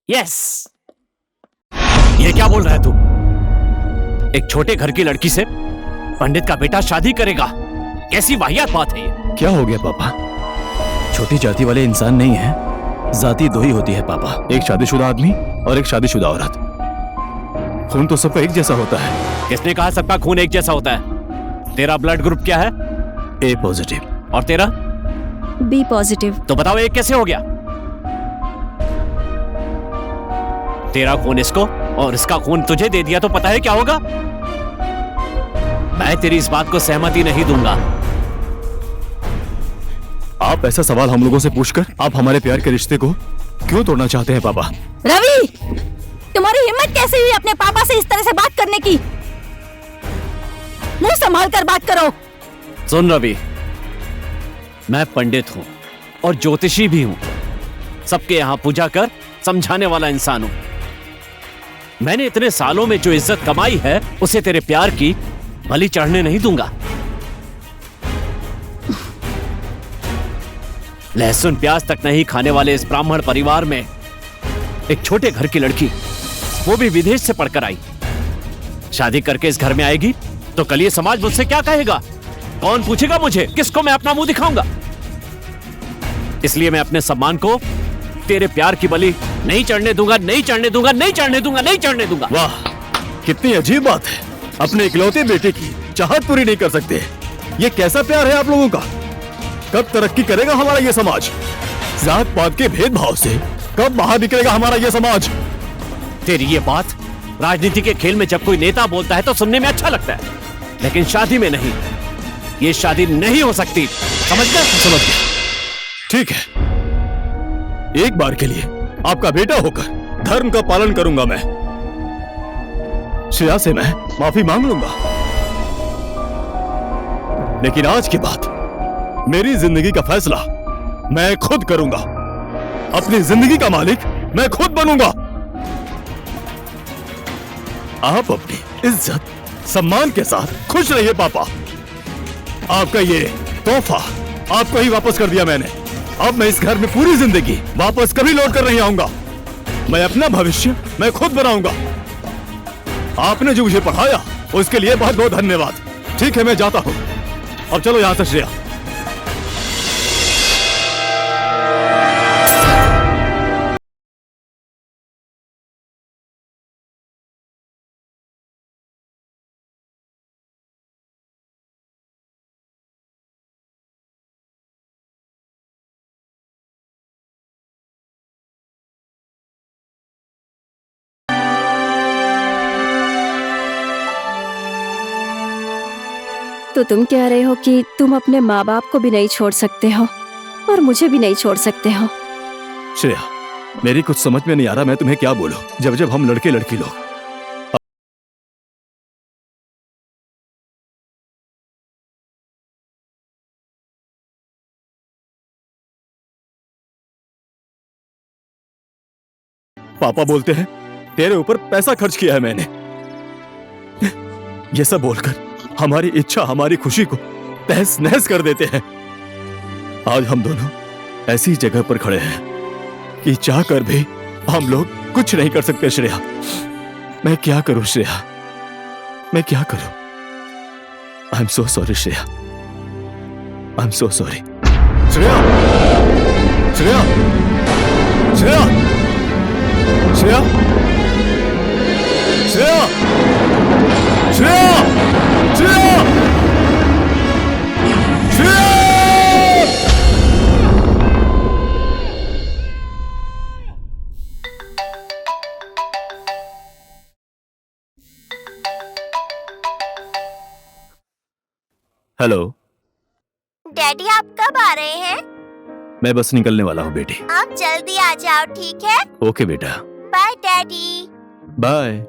यस। ये क्या बोल रहा है तू? एक छोटे घर की लड़की से पंडित का बेटा शादी करेगा? कैसी वाहियात बात है ये? क्या हो गया पापा? छोटी जाति वाले इंसान नहीं है, जाति दो ही होती है पापा, एक शादीशुदा आदमी और एक शादीशुदा औरत। खून तो सबका एक जैसा होता है। किसने कहा सबका खून एक जैसा होता है? तेरा ब्लड ग्रुप क्या है? A positive. और तेरा? B positive. तो बताओ एक कैसे हो गया? तेरा खून इसको और इसका खून तुझे दे दिया तो पता है क्या होगा? मैं तेरी इस बात को सहमति नहीं दूंगा। आप ऐसा सवाल हम लोगों से पूछकर आप हमारे प्यार के रिश्ते को क्यों तोड़ना चाहते हैं पापा? रवि, तुम्हारी हिम्मत कैसे हुई अपने पापा से इस तरह से बात करने की? मुंह संभाल कर बात करो। सुन रवि, मैं पंडित हूं और ज्योतिषी भी हूं। सबके यहां पूजा कर समझाने वाला इंसान हूं। मैंने इतने सालों में जो इज्जत कमाई है उसे तेरे प्यार की बलि चढ़ने नहीं दूंगा। लहसुन प्याज तक नहीं खाने वाले इस ब्राह्मण परिवार में एक छोटे घर की लड़की, वो भी विदेश से पढ़कर आई, शादी करके इस घर में आएगी तो कल ये समाज मुझसे क्या कहेगा? कौन पूछेगा मुझे? किसको मैं अपना मुंह दिखाऊंगा? इसलिए मैं अपने सम्मान को तेरे प्यार की बलि नहीं चढ़ने दूंगा, नहीं चढ़ने दूंगा, नहीं चढ़ने दूंगा, नहीं चढ़ने दूंगा। वाह, कितनी अजीब बात है। अपने इकलौते बेटे की चाहत पूरी नहीं कर सकते। ये कैसा प्यार है आप लोगों का? कब तरक्की करेगा हमारा ये समाज? जात पात के भेदभाव से कब बाहर निकलेगा हमारा ये समाज? तेरी ये बात राजनीति के खेल में जब कोई नेता बोलता है तो सुनने में अच्छा लगता है, लेकिन शादी में नहीं। ये शादी नहीं हो सकती, समझ गया? समझ गया। ठीक है, एक बार के लिए आपका बेटा होकर धर्म का पालन करूंगा मैं। श्रेया से मैं माफी मांग लूंगा, लेकिन आज के बाद मेरी जिंदगी का फैसला मैं खुद करूंगा। अपनी जिंदगी का मालिक मैं खुद बनूंगा। आप अपनी इज्जत सम्मान के साथ खुश रहिए पापा। आपका ये तोहफा आपको ही वापस कर दिया मैंने। अब मैं इस घर में पूरी जिंदगी वापस कभी लौट कर नहीं आऊंगा। मैं अपना भविष्य मैं खुद बनाऊंगा। आपने जो मुझे पढ़ाया उसके लिए बहुत बहुत धन्यवाद। ठीक है, मैं जाता हूं। अब चलो यहां से श्रेया। तो तुम कह रहे हो कि तुम अपने माँ बाप को भी नहीं छोड़ सकते हो और मुझे भी नहीं छोड़ सकते हो। श्रेया, मेरी कुछ समझ में नहीं आ रहा मैं तुम्हें क्या बोलूं। जब जब हम लड़के लड़की लोग पापा बोलते हैं तेरे ऊपर पैसा खर्च किया है मैंने, ये सब बोलकर हमारी इच्छा हमारी खुशी को तहस नहस कर देते हैं। आज हम दोनों ऐसी जगह पर खड़े हैं कि चाह कर भी हम लोग कुछ नहीं कर सकते। श्रेया, मैं क्या करूं? श्रेया, मैं क्या करूं? I am so sorry Shreya, I am so sorry. Shreya, Shreya, Shreya, Shreya, Shreya, Shreya, Shreya, Shreya. Hello daddy, आप कब आ रहे हैं? मैं बस निकलने वाला हूँ बेटी। आप जल्दी आ जाओ, ठीक है? ओके बेटा, बाय डैडी। बाय।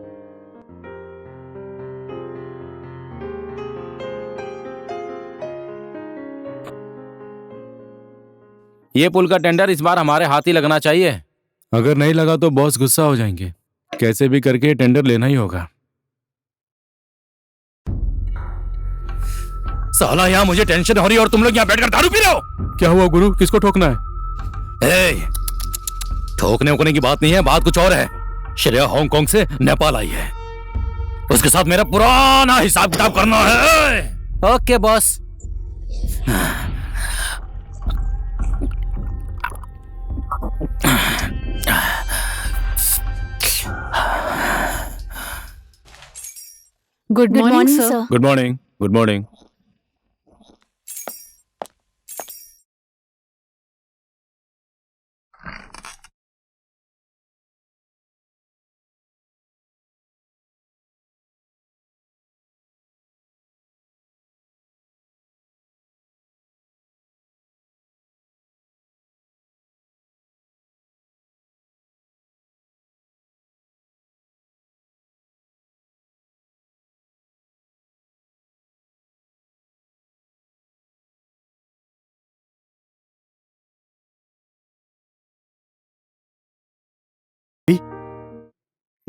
ये पुल का टेंडर इस बार हमारे हाथ ही लगना चाहिए। अगर नहीं लगा तो बॉस गुस्सा हो जाएंगे। कैसे भी करके टेंडर लेना ही होगा। साला, यहाँ मुझे टेंशन हो रही है और तुम लोग यहाँ बैठकर दारू पी रहे हो। क्या हुआ गुरु, किसको ठोकना है? ठोकने वोकने की बात नहीं है, बात कुछ और है। श्रेया हांगकांग से नेपाल आई है, उसके साथ मेरा पुराना हिसाब किताब करना है। Okay boss. Good morning sir. Good morning, good morning.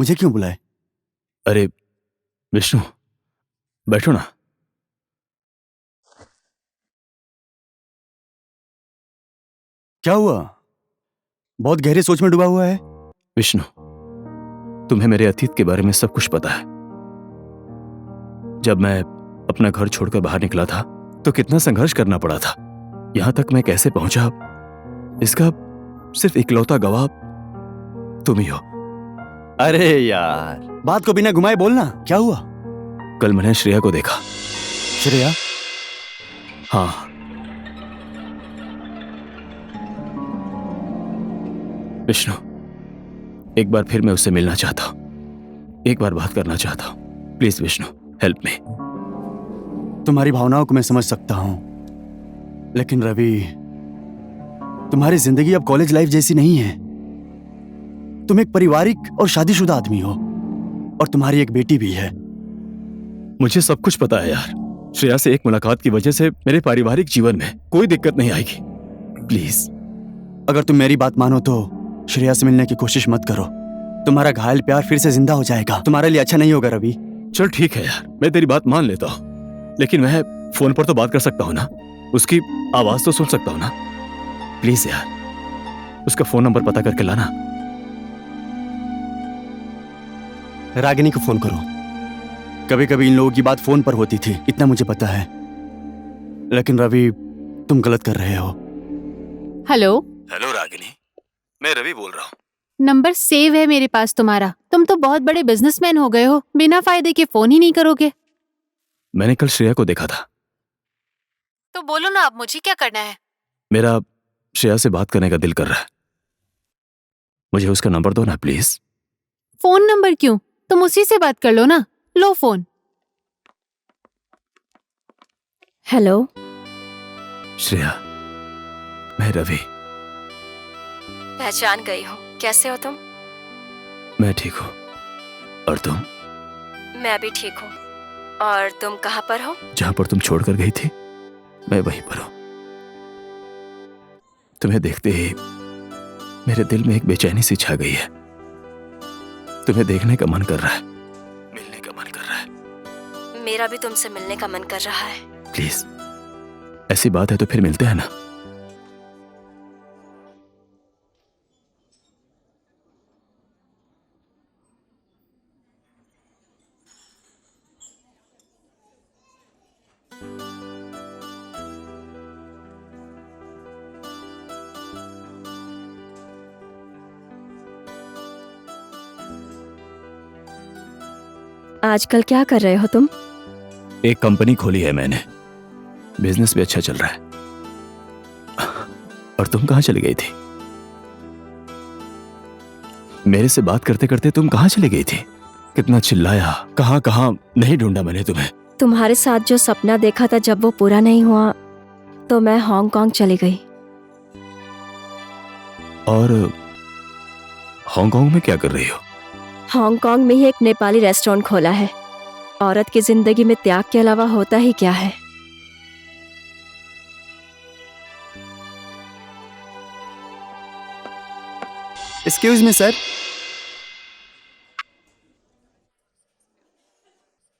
मुझे क्यों बुलाए? अरे विष्णु, बैठो ना। क्या हुआ? बहुत गहरी सोच में डूबा हुआ है। विष्णु, तुम्हें मेरे अतीत के बारे में सब कुछ पता है। जब मैं अपना घर छोड़कर बाहर निकला था तो कितना संघर्ष करना पड़ा था। यहां तक मैं कैसे पहुंचा, इसका सिर्फ इकलौता गवाह तुम ही हो। अरे यार, बात को बिना घुमाए बोलना। क्या हुआ? कल मैंने श्रेया को देखा। श्रेया? हाँ, विष्णु, एक बार फिर मैं उससे मिलना चाहता हूं, एक बार बात करना चाहता हूं। Please Vishnu, help me. तुम्हारी भावनाओं को मैं समझ सकता हूं, लेकिन रवि, तुम्हारी जिंदगी अब कॉलेज लाइफ जैसी नहीं है। तुम एक पारिवारिक और शादीशुदा आदमी हो और तुम्हारी एक बेटी भी है। मुझे सब कुछ पता है यार। श्रेया से एक मुलाकात की वजह से मेरे पारिवारिक जीवन में कोई दिक्कत नहीं आएगी। प्लीज। अगर तुम मेरी बात मानो तो श्रेया से मिलने की कोशिश मत करो। तुम्हारा घायल प्यार फिर से जिंदा हो जाएगा। तुम्हारे लिए अच्छा नहीं होगा रवि। चल ठीक है यार, मैं तेरी बात मान लेता हूँ, लेकिन मैं फोन पर तो बात कर सकता हूँ ना, उसकी आवाज तो सुन सकता हूँ ना। प्लीज यार, उसका फोन नंबर पता करके लाना। रागिनी को फोन करो। कभी कभी इन लोगों की बात फोन पर होती थी, इतना मुझे पता है। लेकिन रवि, तुम गलत कर रहे हो। हेलो। हेलो रागिनी, मैं रवि बोल रहा हूँ। नंबर सेव है मेरे पास तुम्हारा। तुम तो बहुत बड़े बिजनेसमैन हो गए हो, बिना फायदे के फोन ही नहीं करोगे। मैंने कल श्रेया को देखा था। तो बोलो ना, अब मुझे क्या करना है? मेरा श्रेया से बात करने का दिल कर रहा है। मुझे उसका नंबर दो ना प्लीज। फोन नंबर क्यों? तुम उसी से बात कर लो ना। लो फोन। हेलो श्रेया, मैं रवि। पहचान गई हूँ। कैसे हो तुम? मैं ठीक हूँ, और तुम? मैं भी ठीक हूँ। और तुम कहाँ पर हो? जहां पर तुम छोड़कर गई थी, मैं वहीं पर हूँ। तुम्हें देखते ही मेरे दिल में एक बेचैनी सी छा गई है। तुम्हें देखने का मन कर रहा है, मिलने का मन कर रहा है। मेरा भी तुमसे मिलने का मन कर रहा है। प्लीज, ऐसी बात है तो फिर मिलते हैं ना। आजकल क्या कर रहे हो तुम? एक कंपनी खोली है मैंने, बिजनेस भी अच्छा चल रहा है। और तुम कहां चली गई थी? मेरे से बात करते करते तुम कहां चली गई थी? कितना चिल्लाया, कहां कहां नहीं ढूंढा मैंने तुम्हें। तुम्हारे साथ जो सपना देखा था, जब वो पूरा नहीं हुआ तो मैं हांगकांग चली गई। और हांगकांग में क्या कर रही हो? हांगकांग में ही एक नेपाली रेस्टोरेंट खोला है। औरत की जिंदगी में त्याग के अलावा होता ही क्या है। Excuse me sir.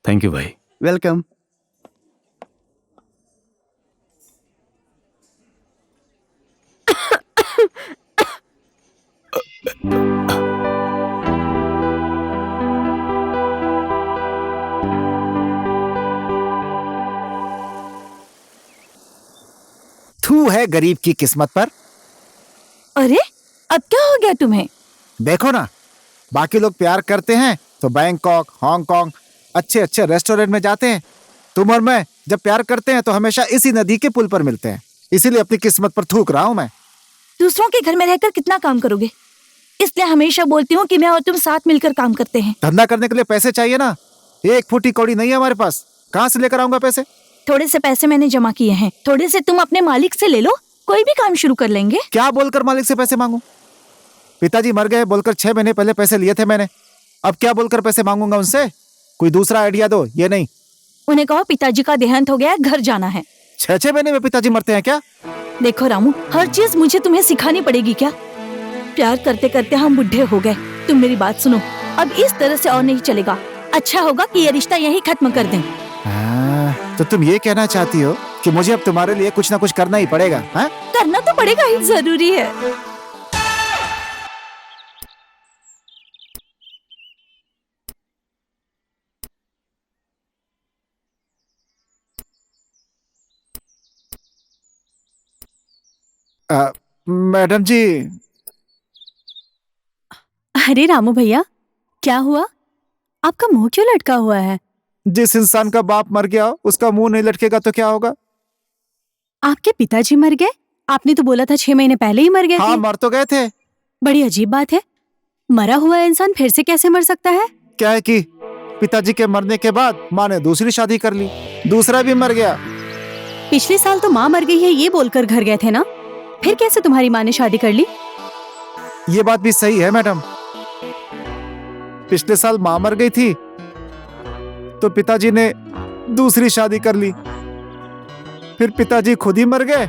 Thank you भाई। वेलकम। थू है गरीब की किस्मत पर। अरे अब क्या हो गया तुम्हें? देखो ना, बाकी लोग प्यार करते हैं तो बैंकॉक, हांगकांग, अच्छे अच्छे रेस्टोरेंट में जाते हैं। तुम और मैं जब प्यार करते हैं तो हमेशा इसी नदी के पुल पर मिलते हैं। इसीलिए अपनी किस्मत पर थूक रहा हूं मैं। दूसरों के घर में रहकर कितना काम करोगे, इसलिए हमेशा बोलती हूँ कि मैं और तुम साथ मिलकर काम करते हैं। धंधा करने के लिए पैसे चाहिए ना। एक फुटी कौड़ी नहीं है हमारे पास, कहाँ से लेकर आऊंगा पैसे? थोड़े से पैसे मैंने जमा किए हैं, थोड़े से तुम अपने मालिक से ले लो, कोई भी काम शुरू कर लेंगे। क्या बोलकर मालिक से पैसे मांगू? पिताजी मर गए बोलकर 6 महीने पहले पैसे लिए थे मैंने। अब क्या बोलकर पैसे मांगूंगा उनसे? कोई दूसरा आइडिया दो। ये नहीं, उन्हें कहो पिताजी का देहांत हो गया है, घर जाना है। 6 महीने में पिताजी मरते हैं क्या? देखो रामू, हर चीज मुझे तुम्हें सिखानी पड़ेगी क्या? प्यार करते करते हम बुढ़े हो गए। तुम मेरी बात सुनो, अब इस तरह से और नहीं चलेगा। अच्छा होगा कि ये रिश्ता यही खत्म कर दें। तो तुम ये कहना चाहती हो कि मुझे अब तुम्हारे लिए कुछ ना कुछ करना ही पड़ेगा? हाँ? करना तो पड़ेगा ही, जरूरी है। मैडम जी। अरे रामू भैया, क्या हुआ? आपका मुंह क्यों लटका हुआ है? जिस इंसान का बाप मर गया उसका मुंह नहीं लटकेगा तो क्या होगा? आपके पिताजी मर गए? आपने तो बोला था 6 महीने पहले ही मर गए हाँ, थे। मर तो गए थे। बड़ी अजीब बात है, मरा हुआ इंसान फिर से कैसे मर सकता है? क्या है कि पिताजी के मरने के बाद माँ ने दूसरी शादी कर ली, दूसरा भी मर गया। पिछले साल तो माँ मर गई है ये बोलकर घर गए थे ना, फिर कैसे तुम्हारी माँ ने शादी कर ली? ये बात भी सही है मैडम। पिछले साल माँ मर गई थी तो पिताजी ने दूसरी शादी कर ली, फिर पिताजी खुद ही मर गए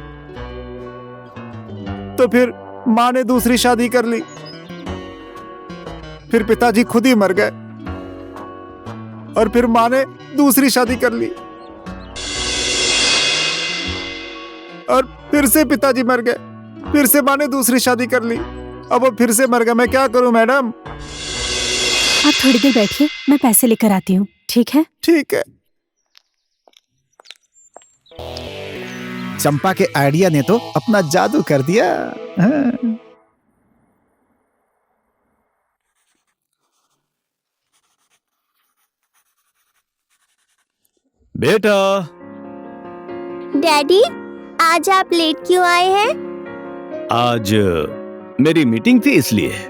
तो फिर माँ ने दूसरी शादी कर ली, फिर पिताजी खुद ही मर गए और फिर माँ ने दूसरी शादी कर ली और फिर से पिताजी मर गए, फिर से माँ ने दूसरी शादी कर ली, अब वो फिर से मर गए। मैं क्या करूं मैडम? आप थोड़ी देर बैठिए, मैं पैसे लेकर आती हूँ, ठीक है? ठीक है। चंपा के आइडिया ने तो अपना जादू कर दिया। हाँ। बेटा। डैडी, आज आप लेट क्यों आए हैं? आज मेरी मीटिंग थी इसलिए।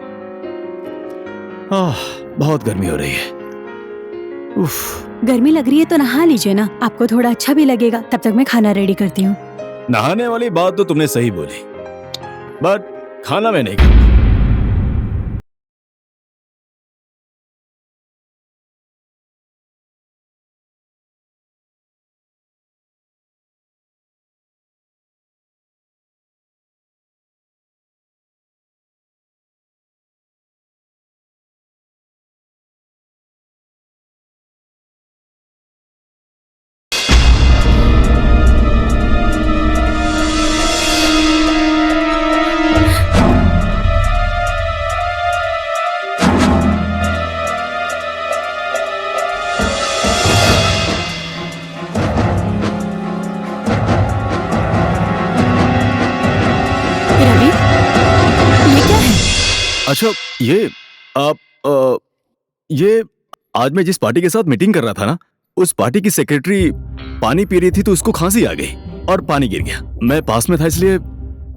बहुत गर्मी हो रही है। उफ। गर्मी लग रही है तो नहा लीजिए ना, आपको थोड़ा अच्छा भी लगेगा। तब तक मैं खाना रेडी करती हूँ। नहाने वाली बात तो तुमने सही बोली, बट खाना मैं नहीं खाऊंगा। रवि, ये क्या है? अच्छा, ये आज मैं जिस पार्टी के साथ मीटिंग कर रहा था ना, उस पार्टी की सेक्रेटरी पानी पी रही थी तो उसको खांसी आ गई और पानी गिर गया। मैं पास में था इसलिए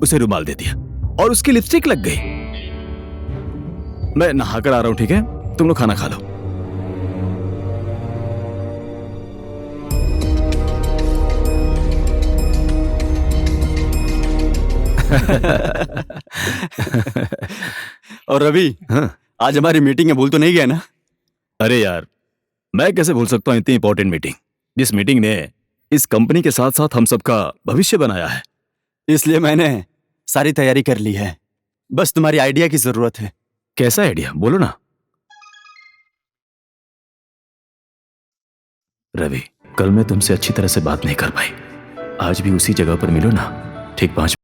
उसे रुमाल दे दिया और उसकी लिपस्टिक लग गई। मैं नहाकर आ रहा हूं, ठीक है? तुम लोग खाना खा लो। और रवि, हाँ? आज हमारी मीटिंग है, भूल तो नहीं गया ना? अरे यार, मैं कैसे भूल सकता हूँ इतनी इंपॉर्टेंट मीटिंग, जिस मीटिंग ने इस कंपनी के साथ साथ हम सबका भविष्य बनाया है। इसलिए मैंने सारी तैयारी कर ली है, बस तुम्हारी आइडिया की जरूरत है। कैसा आइडिया, बोलो ना। रवि, कल मैं तुमसे अच्छी तरह से बात नहीं कर पाई, आज भी उसी जगह पर मिलो ना, ठीक 5।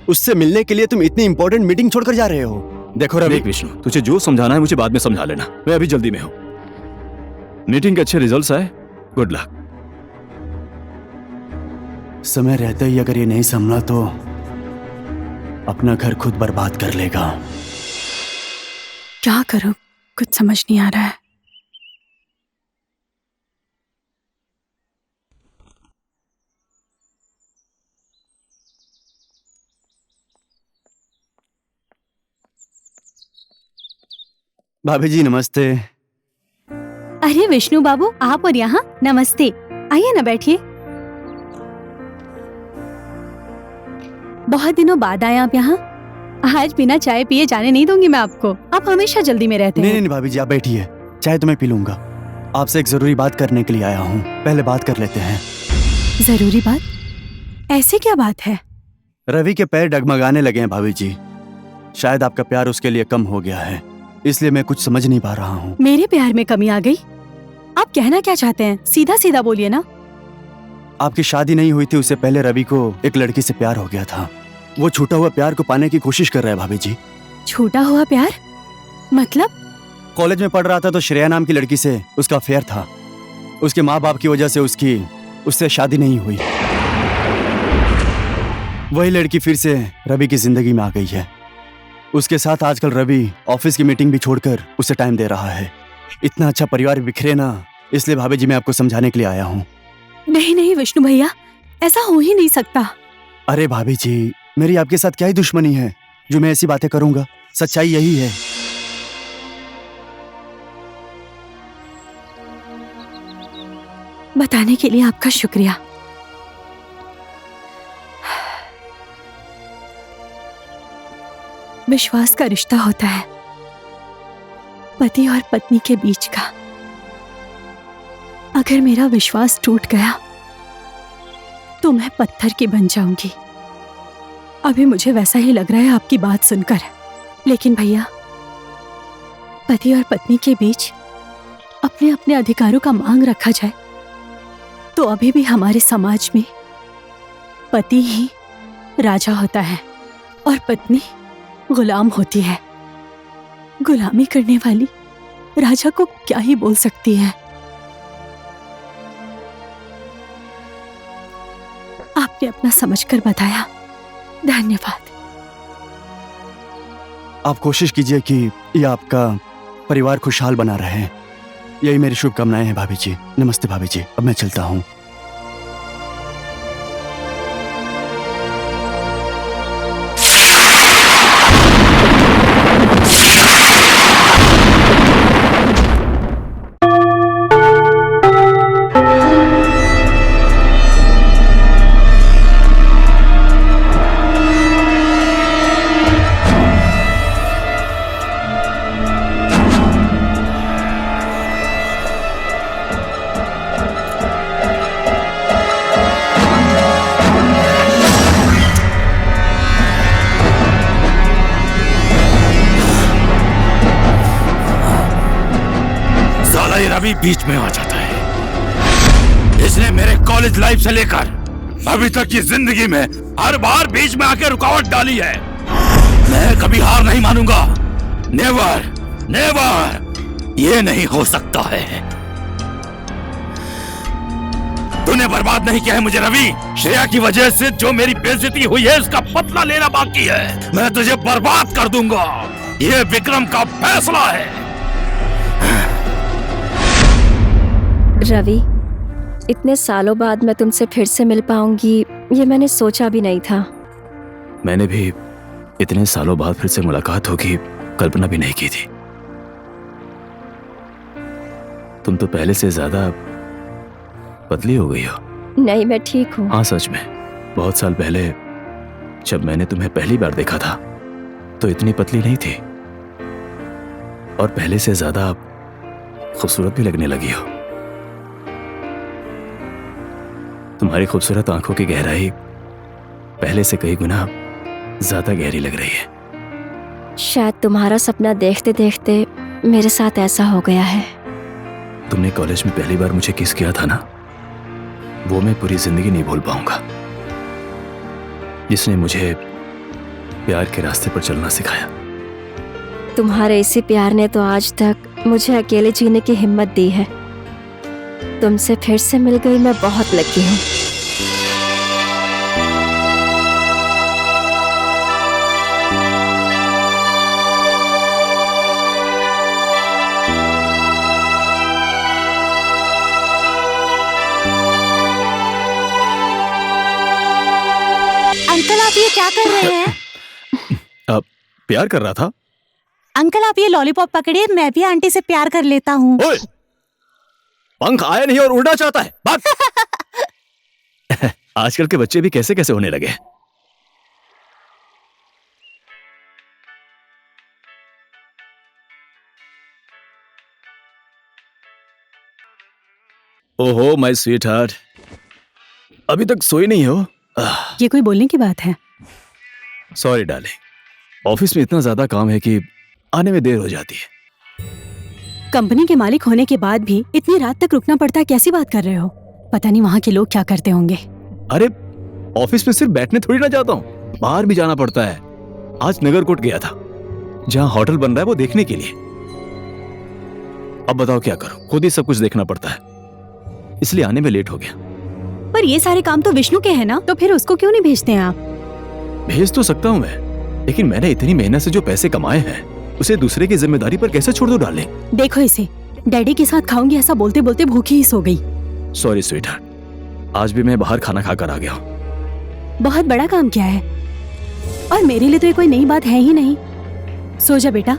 उससे मिलने के लिए तुम इतनी इंपॉर्टेंट मीटिंग छोड़कर जा रहे हो? देखो रवि, देख विष्णु, तुझे जो समझाना है मुझे बाद में समझा लेना, मैं अभी जल्दी में हूं। मीटिंग के अच्छे रिजल्ट्स आए, गुड लक। समय रहते ही अगर ये नहीं संभला तो अपना घर खुद बर्बाद कर लेगा। क्या करूं, कुछ समझ नहीं आ रहा है। भाभी जी नमस्ते। अरे विष्णु बाबू, आप और यहाँ, नमस्ते। आइए ना, बैठिए। बहुत दिनों बाद आए आप यहाँ। आज बिना चाय पिए जाने नहीं दूंगी मैं आपको। आप हमेशा जल्दी में रहते नहीं हैं। नहीं भाभी जी, आप बैठिए, चाय तो मैं पी लूंगा। आपसे एक जरूरी बात करने के लिए आया हूँ, पहले बात कर लेते हैं। जरूरी बात? ऐसे क्या बात है? रवि के पैर डगमगाने लगे हैं भाभी जी। शायद आपका प्यार उसके लिए कम हो गया है, इसलिए मैं कुछ समझ नहीं पा रहा हूँ। मेरे प्यार में कमी आ गई? आप कहना क्या चाहते हैं? सीधा सीधा बोलिए ना। आपकी शादी नहीं हुई थी, उससे पहले रवि को एक लड़की से प्यार हो गया था। वो छूटा हुआ प्यार को पाने की कोशिश कर रहा है भाभी जी। छूटा हुआ प्यार मतलब? कॉलेज में पढ़ रहा था तो श्रेया नाम की लड़की से उसका अफेयर था। उसके माँ बाप की वजह से उससे शादी नहीं हुई। वही लड़की फिर से रवि की जिंदगी में आ गई है। उसके साथ आजकल रवि ऑफिस की मीटिंग भी छोड़कर उसे टाइम दे रहा है। इतना अच्छा परिवार बिखरे ना, इसलिए भाभी जी मैं आपको समझाने के लिए आया हूँ। नहीं नहीं विष्णु भैया, ऐसा हो ही नहीं सकता। अरे भाभी जी, मेरी आपके साथ क्या ही दुश्मनी है जो मैं ऐसी बातें करूंगा। सच्चाई यही है। बताने के लिए आपका शुक्रिया। विश्वास का रिश्ता होता है पति और पत्नी के बीच का। अगर मेरा विश्वास टूट गया तो मैं पत्थर की बन जाऊंगी। अभी मुझे वैसा ही लग रहा है आपकी बात सुनकर। लेकिन भैया, पति और पत्नी के बीच अपने अपने अधिकारों का मांग रखा जाए तो अभी भी हमारे समाज में पति ही राजा होता है और पत्नी गुलाम होती है। गुलामी करने वाली राजा को क्या ही बोल सकती है। आपने अपना समझकर बताया, धन्यवाद। आप कोशिश कीजिए कि ये आपका परिवार खुशहाल बना रहे। यही मेरी शुभकामनाएं हैं भाभी जी। नमस्ते भाभी जी, अब मैं चलता हूँ। रवि बीच में आ जाता है। इसने मेरे कॉलेज लाइफ से लेकर अभी तक की जिंदगी में हर बार बीच में आकर रुकावट डाली है। मैं कभी हार नहीं मानूंगा। नेवर नेवर, ये नहीं हो सकता है। तूने बर्बाद नहीं किया है मुझे रवि। श्रेया की वजह से जो मेरी बेइज्जती हुई है उसका बदला लेना बाकी है। मैं तुझे बर्बाद कर दूंगा। ये विक्रम का फैसला है। रवि, इतने सालों बाद मैं तुमसे फिर से मिल पाऊंगी ये मैंने सोचा भी नहीं था। मैंने भी इतने सालों बाद फिर से मुलाकात होगी कल्पना भी नहीं की थी। तुम तो पहले से ज्यादा पतली हो गई हो। नहीं, मैं ठीक हूँ। हाँ सच में, बहुत साल पहले जब मैंने तुम्हें पहली बार देखा था तो इतनी पतली नहीं थी और पहले से ज्यादा खूबसूरत भी लगने लगी हो। तुम्हारी खूबसूरत आंखों की गहराई पहले से कई गुना ज्यादा गहरी लग रही है। शायद तुम्हारा सपना देखते देखते मेरे साथ ऐसा हो गया है। तुमने कॉलेज में पहली बार मुझे किस किया था ना, वो मैं पूरी जिंदगी नहीं भूल पाऊंगा। जिसने मुझे प्यार के रास्ते पर चलना सिखाया। तुम्हारे इसी प्यार ने तो आज तक मुझे अकेले जीने की हिम्मत दी है। तुमसे फिर से मिल गई, मैं बहुत लकी हूँ। अंकल, आप ये क्या कर रहे हैं? अब प्यार कर रहा था। अंकल आप ये लॉलीपॉप पकड़िए, मैं भी आंटी से प्यार कर लेता हूँ। ओए, पंख आया नहीं और उड़ना चाहता है, बात। आजकल के बच्चे भी कैसे कैसे होने लगे। ओहो माय स्वीट हार्ट, अभी तक सोई नहीं हो? ये कोई बोलने की बात है? सॉरी डार्लिंग, ऑफिस में इतना ज्यादा काम है कि आने में देर हो जाती है। कंपनी के मालिक होने के बाद भी इतनी रात तक रुकना पड़ता है, कैसी बात कर रहे हो? पता नहीं वहाँ के लोग क्या करते होंगे। अरे ऑफिस में सिर्फ बैठने थोड़ी ना जाता हूँ, बाहर भी जाना पड़ता है। आज नगरकोट गया था, जहाँ होटल बन रहा है वो देखने के लिए। अब बताओ क्या करूं, खुद ही सब कुछ देखना पड़ता है, इसलिए आने में लेट हो गया। पर ये सारे काम तो विष्णु के हैं ना, तो फिर उसको क्यों नहीं भेजते हैं आप? भेज तो सकता हूँ मैं, लेकिन मैंने इतनी मेहनत से जो पैसे कमाए हैं उसे दूसरे की जिम्मेदारी पर कैसे छोड़ दो डार्लिंग। देखो इसे, डैडी के साथ खाऊंगी ऐसा बोलते बोलते भूखी ही सो गई। सॉरी स्वीटहार्ट, आज भी मैं बाहर खाना खाकर आ गया हूँ। बहुत बड़ा काम क्या है, और मेरे लिए तो ये कोई नई बात है ही नहीं। सो जा बेटा,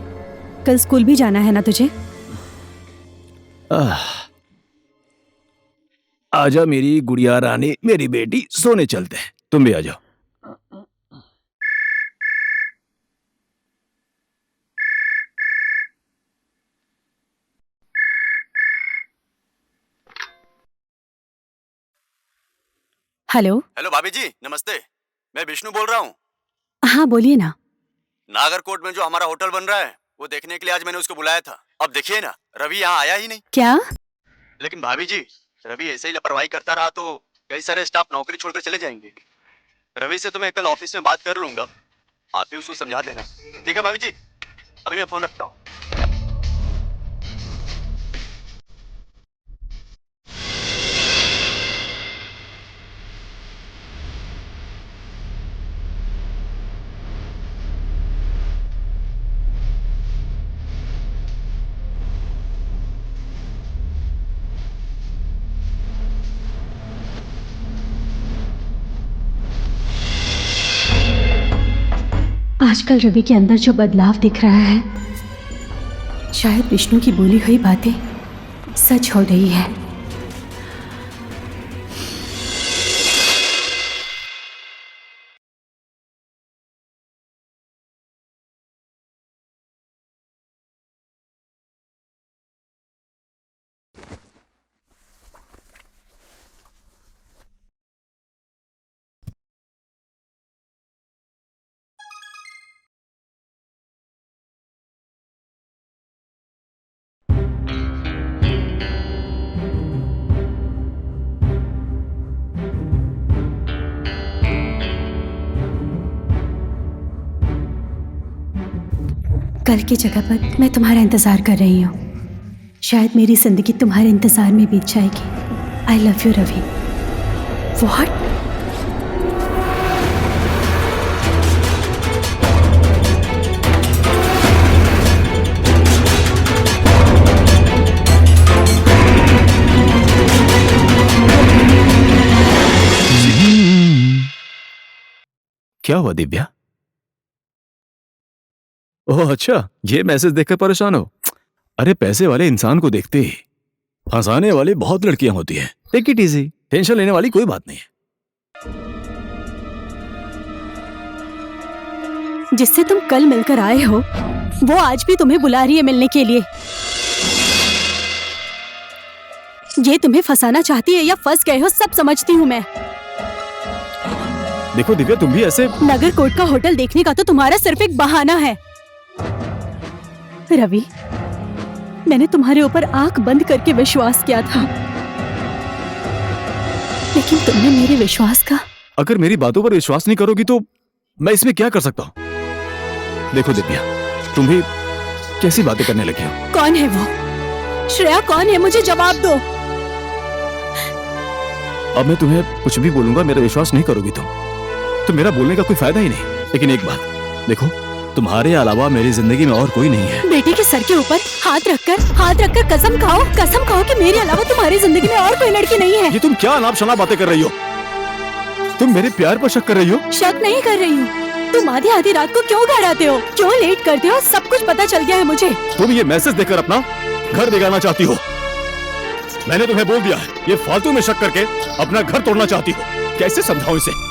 कल स्कूल भी जाना है ना तुझे। आजा मेरी गुड़िया रानी, मेरी बेटी, सोने चलते हैं। तुम भी आ जाओ। हेलो। हेलो भाभी जी, नमस्ते। मैं विष्णु बोल रहा हूँ। हाँ बोलिए ना। नागरकोट में जो हमारा होटल बन रहा है वो देखने के लिए आज मैंने उसको बुलाया था। अब देखिए ना, रवि यहाँ आया ही नहीं। क्या? लेकिन भाभी जी, रवि ऐसे ही लापरवाही करता रहा तो कई सारे स्टाफ नौकरी छोड़कर चले जाएंगे। रवि से तो मैं कल ऑफिस में बात कर लूंगा, आप भी उसको समझा देना। ठीक है भाभी जी, अभी मैं फोन रखता हूँ। आजकल रवि के अंदर जो बदलाव दिख रहा है, शायद विष्णु की बोली हुई बातें सच हो रही है। कल की जगह पर मैं तुम्हारा इंतजार कर रही हूँ। शायद मेरी जिंदगी तुम्हारे इंतजार में बीत जाएगी। I love you Ravi. What? क्या हुआ दिव्या? ओह अच्छा, ये मैसेज देखकर परेशान हो? अरे पैसे वाले इंसान को देखते ही फंसाने वाली बहुत लड़कियां होती हैं। टेक इट इजी, टेंशन लेने वाली कोई बात नहीं है। जिससे तुम कल मिलकर आए हो वो आज भी तुम्हें बुला रही है मिलने के लिए। ये तुम्हें फंसाना चाहती है या फंस गए हो, सब समझती हूँ मैं। देखो दिव्या, तुम भी ऐसे। नगरकोट का होटल देखने का तो तुम्हारा सिर्फ एक बहाना है। रवि, मैंने तुम्हारे ऊपर आंख बंद करके विश्वास किया था, लेकिन तुमने मेरे विश्वास का। अगर मेरी बातों पर विश्वास नहीं करोगी तो मैं इसमें क्या कर सकता हूँ? देखो दिव्या, तुम भी कैसी बातें करने लगी हो? कौन है वो? श्रेया कौन है? मुझे जवाब दो। अब मैं तुम्हें कुछ भी बोलूंगा, मेरा विश्वास नहीं करोगी तो मेरा बोलने का कोई फायदा ही नहीं। लेकिन एक बात देखो, तुम्हारे अलावा मेरी जिंदगी में और कोई नहीं है। बेटे के सर के ऊपर हाथ रखकर कसम खाओ कि मेरे अलावा तुम्हारी जिंदगी में और कोई लड़की नहीं है। ये तुम क्या अनाप शनाप बातें कर रही हो? तुम मेरे प्यार पर शक कर रही हो? शक नहीं कर रही हूँ, तुम आधी आधी रात को क्यों घर आते हो, क्यों लेट करते हो? सब कुछ पता चल गया है मुझे। तुम ये मैसेज देकर अपना घर बिगाड़ना चाहती हो। मैंने तुम्हें बोल दिया है, ये फालतू में शक करके अपना घर तोड़ना चाहती हो। कैसे समझाऊं इसे?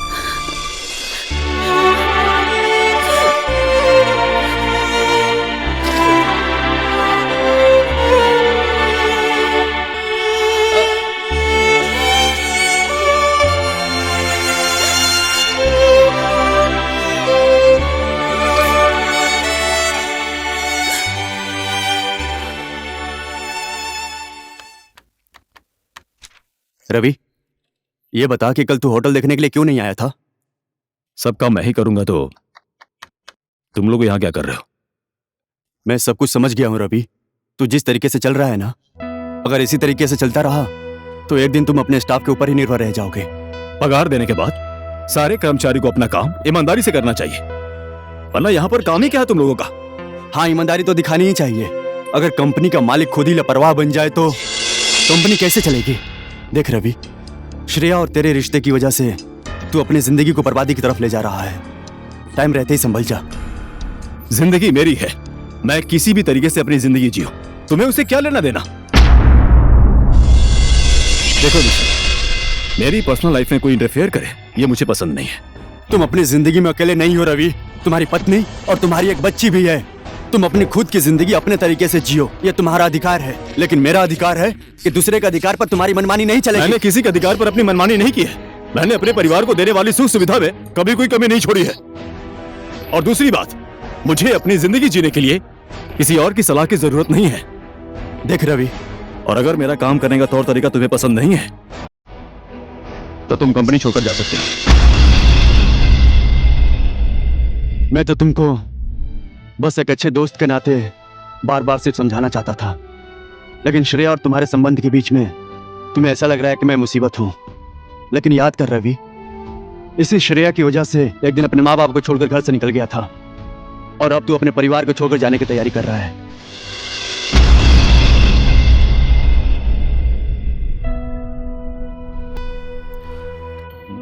रवि, ये बता कि कल तू होटल देखने के लिए क्यों नहीं आया था? सब काम मैं ही करूंगा तो तुम लोग यहाँ क्या कर रहे हो? मैं सब कुछ समझ गया हूँ रवि। तू जिस तरीके से चल रहा है ना, अगर इसी तरीके से चलता रहा तो एक दिन तुम अपने स्टाफ के ऊपर ही निर्भर रह जाओगे। पगार देने के बाद सारे कर्मचारी को अपना काम ईमानदारी से करना चाहिए, वरना यहाँ पर काम ही क्या है तुम लोगों का? हाँ, ईमानदारी तो दिखानी ही चाहिए। अगर कंपनी का मालिक खुद ही लापरवाह बन जाए तो कंपनी कैसे चलेगी? देख रवि, श्रेया और तेरे रिश्ते की वजह से तू अपनी जिंदगी को बर्बादी की तरफ ले जा रहा है। टाइम रहते ही संभल जा। जिंदगी मेरी है, मैं किसी भी तरीके से अपनी जिंदगी जीऊं, तुम्हें उसे क्या लेना देना? देखो विशाल, मेरी पर्सनल लाइफ में कोई इंटरफेयर करे ये मुझे पसंद नहीं है। तुम अपनी जिंदगी में अकेले नहीं हो रवि, तुम्हारी पत्नी और तुम्हारी एक बच्ची भी है। तुम अपनी खुद की जिंदगी अपने तरीके से जियो, ये तुम्हारा अधिकार है। लेकिन मेरा अधिकार है कि दूसरे के अधिकार पर तुम्हारी मनमानी नहीं चलेगी। मैंने किसी के अधिकार पर अपनी मनमानी नहीं की है। मैंने अपने परिवार को देने वाली सुख सुविधा में कभी कोई कमी नहीं छोड़ी है। और दूसरी बात, मुझे अपनी जिंदगी जीने के लिए किसी और की सलाह की जरूरत नहीं है। देख रवि, और अगर मेरा काम करने का तौर तरीका तुम्हें पसंद नहीं है तो तुम कंपनी छोड़कर जा सकते हो। मैं तो तुमको बस एक अच्छे दोस्त के नाते बार बार सिर्फ समझाना चाहता था, लेकिन श्रेया और तुम्हारे संबंध के बीच में तुम्हें ऐसा लग रहा है कि मैं मुसीबत हूं। लेकिन याद कर रवि, इसी श्रेया की वजह से एक दिन अपने माँ बाप को छोड़कर घर से निकल गया था, और अब तू अपने परिवार को छोड़कर जाने की तैयारी कर रहा है।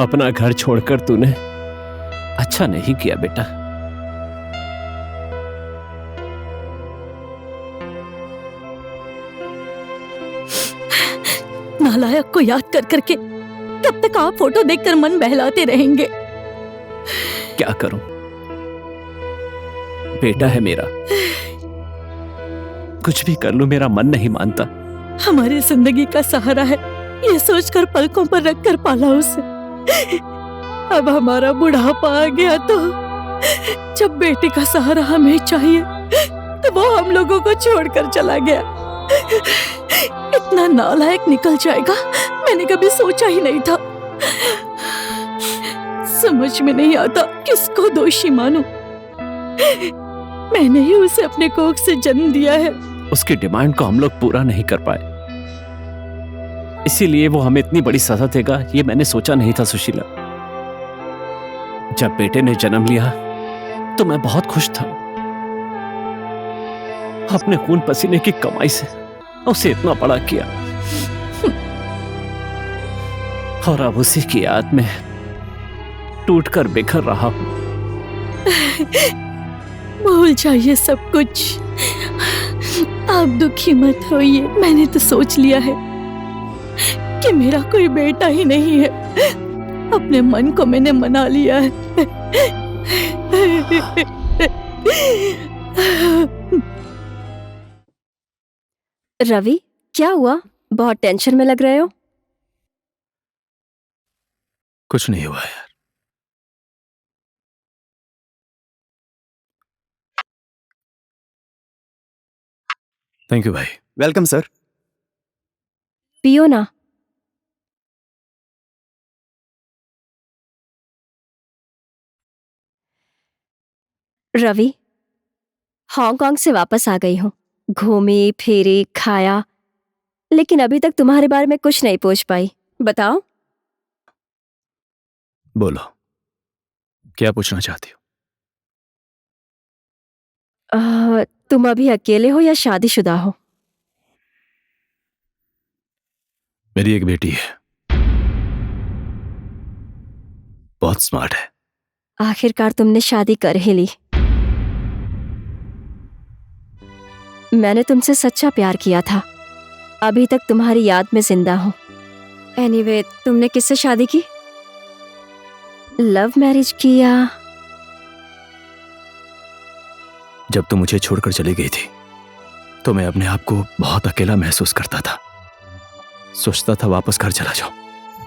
अपना घर छोड़कर तूने अच्छा नहीं किया बेटा। नालायक को याद कर करके कब तक आप फोटो देखकर मन बहलाते रहेंगे? क्या करूं, बेटा है मेरा, कुछ भी कर लूं मेरा मन नहीं मानता। हमारी जिंदगी का सहारा है, ये सोचकर पलकों पर रखकर पाला उसे। अब हमारा बुढ़ापा आ गया तो जब बेटे का सहारा हमें चाहिए तो वो हम लोगों को छोड़कर चला गया। इतना नालायक निकल जाएगा मैंने कभी सोचा ही नहीं था। समझ में नहीं आता किसको दोषी मानूं। मैंने ही उसे अपने कोख से जन्म दिया है। उसकी डिमांड को हम लोग पूरा नहीं कर पाए, इसीलिए वो हमें इतनी बड़ी सजा देगा ये मैंने सोचा नहीं था सुशीला। जब बेटे ने जन्म लिया तो मैं बहुत खुश था। अपने खून पसीने की कमाई से उसे इतना बड़ा किया, और अब उसी की याद में टूटकर बिखर रहा हूं। भूल जाइए सब कुछ, आप दुखी मत होइए। मैंने तो सोच लिया है कि मेरा कोई बेटा ही नहीं है। अपने मन को मैंने मना लिया है। रवि, क्या हुआ? बहुत टेंशन में लग रहे हो। कुछ नहीं हुआ यार। थैंक यू भाई। Welcome sir. पियो ना। रवि, हांगकांग से वापस आ गई हूँ। घूमी फिरी खाया, लेकिन अभी तक तुम्हारे बारे में कुछ नहीं पूछ पाई। बताओ। बोलो, क्या पूछना चाहती हो? तुम अभी अकेले हो या शादीशुदा हो? मेरी एक बेटी है, बहुत स्मार्ट है। आखिरकार तुमने शादी कर ही ली। मैंने तुमसे सच्चा प्यार किया था, अभी तक तुम्हारी याद में जिंदा हूं। एनीवे, तुमने किससे शादी की? लव मैरिज की या? जब तुम मुझे छोड़कर चली गई थी तो मैं अपने आप को बहुत अकेला महसूस करता था। सोचता था वापस घर चला जाऊं,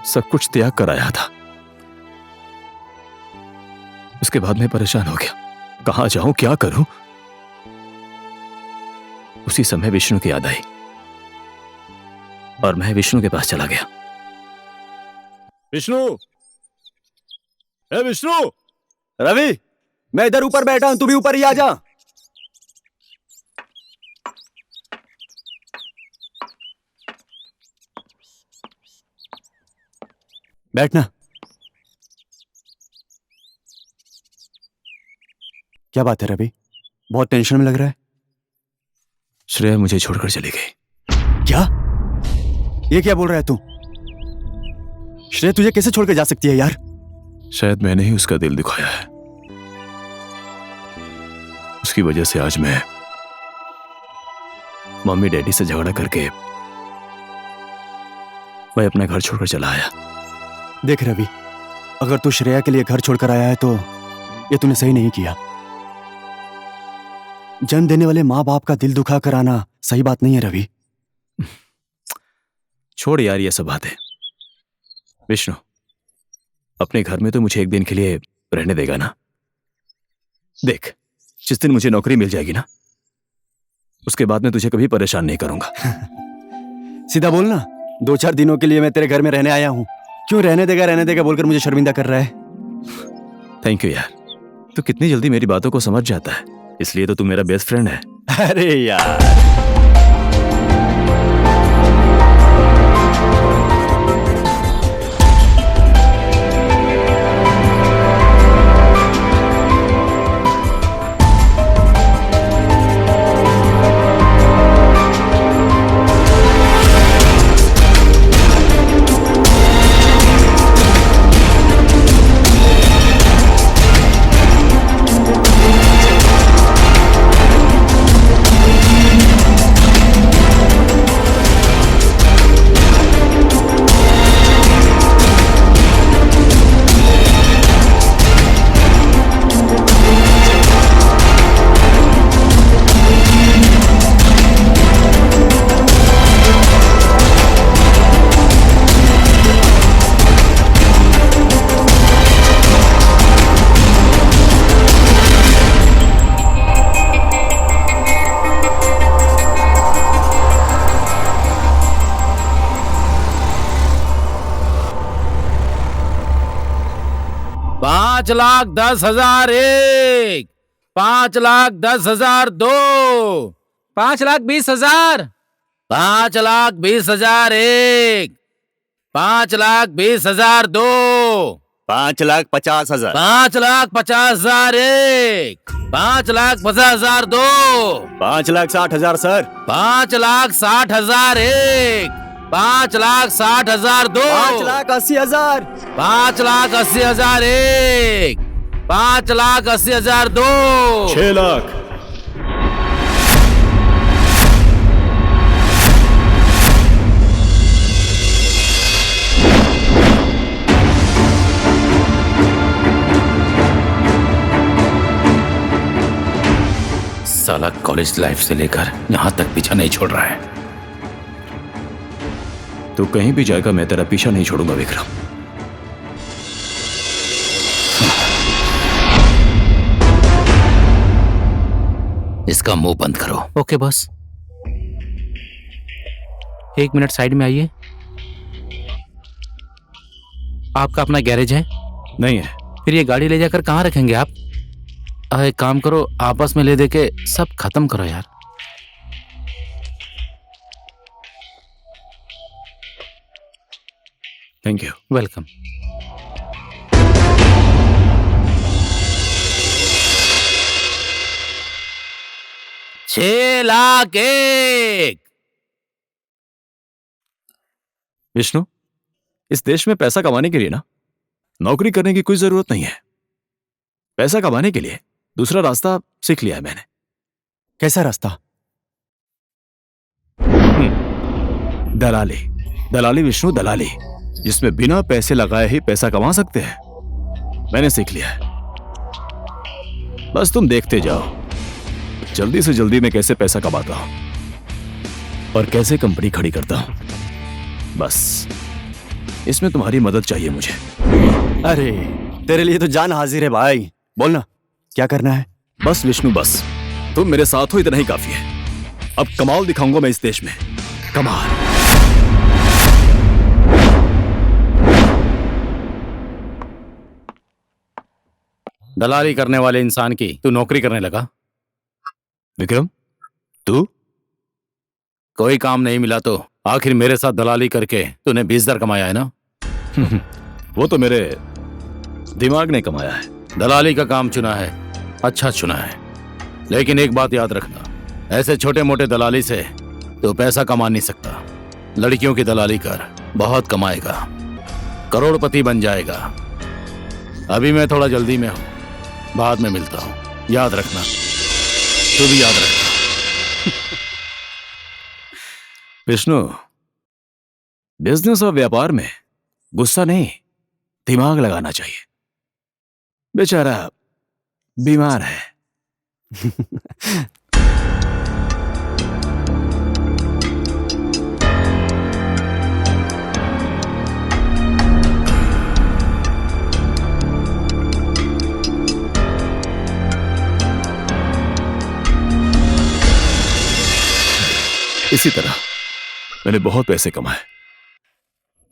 सब कुछ त्याग कर आया था। उसके बाद मैं परेशान हो गया, कहां जाऊं, क्या करूं। उसी समय विष्णु की याद आई और मैं विष्णु के पास चला गया। विष्णु, ए विष्णु! रवि, मैं इधर ऊपर बैठा हूं, तू भी ऊपर ही आ जा। बैठना। क्या बात है रवि, बहुत टेंशन में लग रहा है। श्रेया मुझे छोड़कर चली गई। क्या? ये क्या बोल रहा है तू? श्रेया तुझे कैसे छोड़कर जा सकती है यार? शायद मैंने ही उसका दिल दुखाया है। उसकी वजह से आज मैं मम्मी डैडी से झगड़ा करके मैं अपना घर छोड़कर चला आया। देख रवि, अगर तू श्रेया के लिए घर छोड़कर आया है तो ये तूने सही नहीं किया। जन्म देने वाले माँ बाप का दिल दुखा कर आना सही बात नहीं है रवि। छोड़ यार ये सब बातें। विष्णु, अपने घर में तो मुझे एक दिन के लिए रहने देगा ना? देख, जिस दिन मुझे नौकरी मिल जाएगी ना, उसके बाद मैं तुझे कभी परेशान नहीं करूंगा। सीधा बोलना, 2-4 दिनों के लिए मैं तेरे घर में रहने आया हूं, क्यों रहने देगा बोलकर मुझे शर्मिंदा कर रहा है। थैंक यू यार, तू कितनी जल्दी मेरी बातों को समझ जाता है, इसलिए तो तू मेरा बेस्ट फ्रेंड है। अरे यार, पाँच लाख 10,000 एक, 5,10,000 दो, 5,20,000, 5,20,000 एक, 5,20,000 दो, 5,50,000, 5,50,000 एक, 5,50,000 दो, 5,60,000 सर, 5,60,000 एक, 5,60,000 दो, 5,80,000, 5,80,000 एक, 5,80,000 दो, 6 लाख। साला कॉलेज लाइफ से लेकर यहां तक पीछा नहीं छोड़ रहा है। तू कहीं भी जाएगा, मैं तेरा पीछा नहीं छोड़ूंगा विक्रम। इसका मुंह बंद करो। Okay boss. 1 मिनट साइड में आइए। आपका अपना गैरेज है? नहीं है। फिर ये गाड़ी ले जाकर कहाँ रखेंगे आप? एक काम करो, आपस में ले दे के सब खत्म करो यार। Thank you. वेलकम। छह लाख एक। विष्णु, इस देश में पैसा कमाने के लिए ना नौकरी करने की कोई जरूरत नहीं है। पैसा कमाने के लिए दूसरा रास्ता सीख लिया है मैंने। कैसा रास्ता? दलाली। दलाली विष्णु, दलाली, जिसमें बिना पैसे लगाए ही पैसा कमा सकते हैं, मैंने सीख लिया है। बस तुम देखते जाओ जल्दी से जल्दी मैं कैसे पैसा कमाता हूं और कैसे कंपनी खड़ी करता हूं। बस इसमें तुम्हारी मदद चाहिए मुझे। अरे तेरे लिए तो जान हाजिर है भाई, बोलना क्या करना है? बस विष्णु, बस तुम मेरे साथ हो, इतना ही काफी है। अब कमाल दिखाऊंगा मैं इस देश में, कमाल। दलाली करने वाले इंसान की तू नौकरी करने लगा? विक्रम, तू? कोई काम नहीं मिला तो आखिर मेरे साथ दलाली करके तूने 20,000 कमाया है ना? वो तो मेरे दिमाग ने कमाया है। दलाली का काम चुना है, अच्छा चुना है, लेकिन एक बात याद रखना, ऐसे छोटे मोटे दलाली से तो पैसा कमा नहीं सकता। लड़कियों की दलाली कर, बहुत कमाएगा, करोड़पति बन जाएगा। अभी मैं थोड़ा जल्दी में हूं, बाद में मिलता हूं, याद रखना, तू भी याद रखना। विष्णु, बिजनेस और व्यापार में गुस्सा नहीं, दिमाग लगाना चाहिए। बेचारा बीमार है। इसी तरह मैंने बहुत पैसे कमाए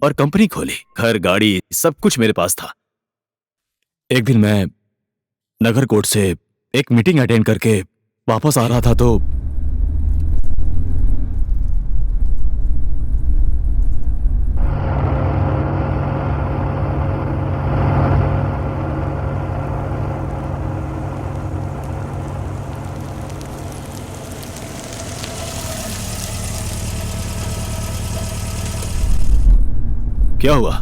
और कंपनी खोली, घर गाड़ी सब कुछ मेरे पास था। एक दिन मैं नगरकोट से एक मीटिंग अटेंड करके वापस आ रहा था तो क्या हुआ?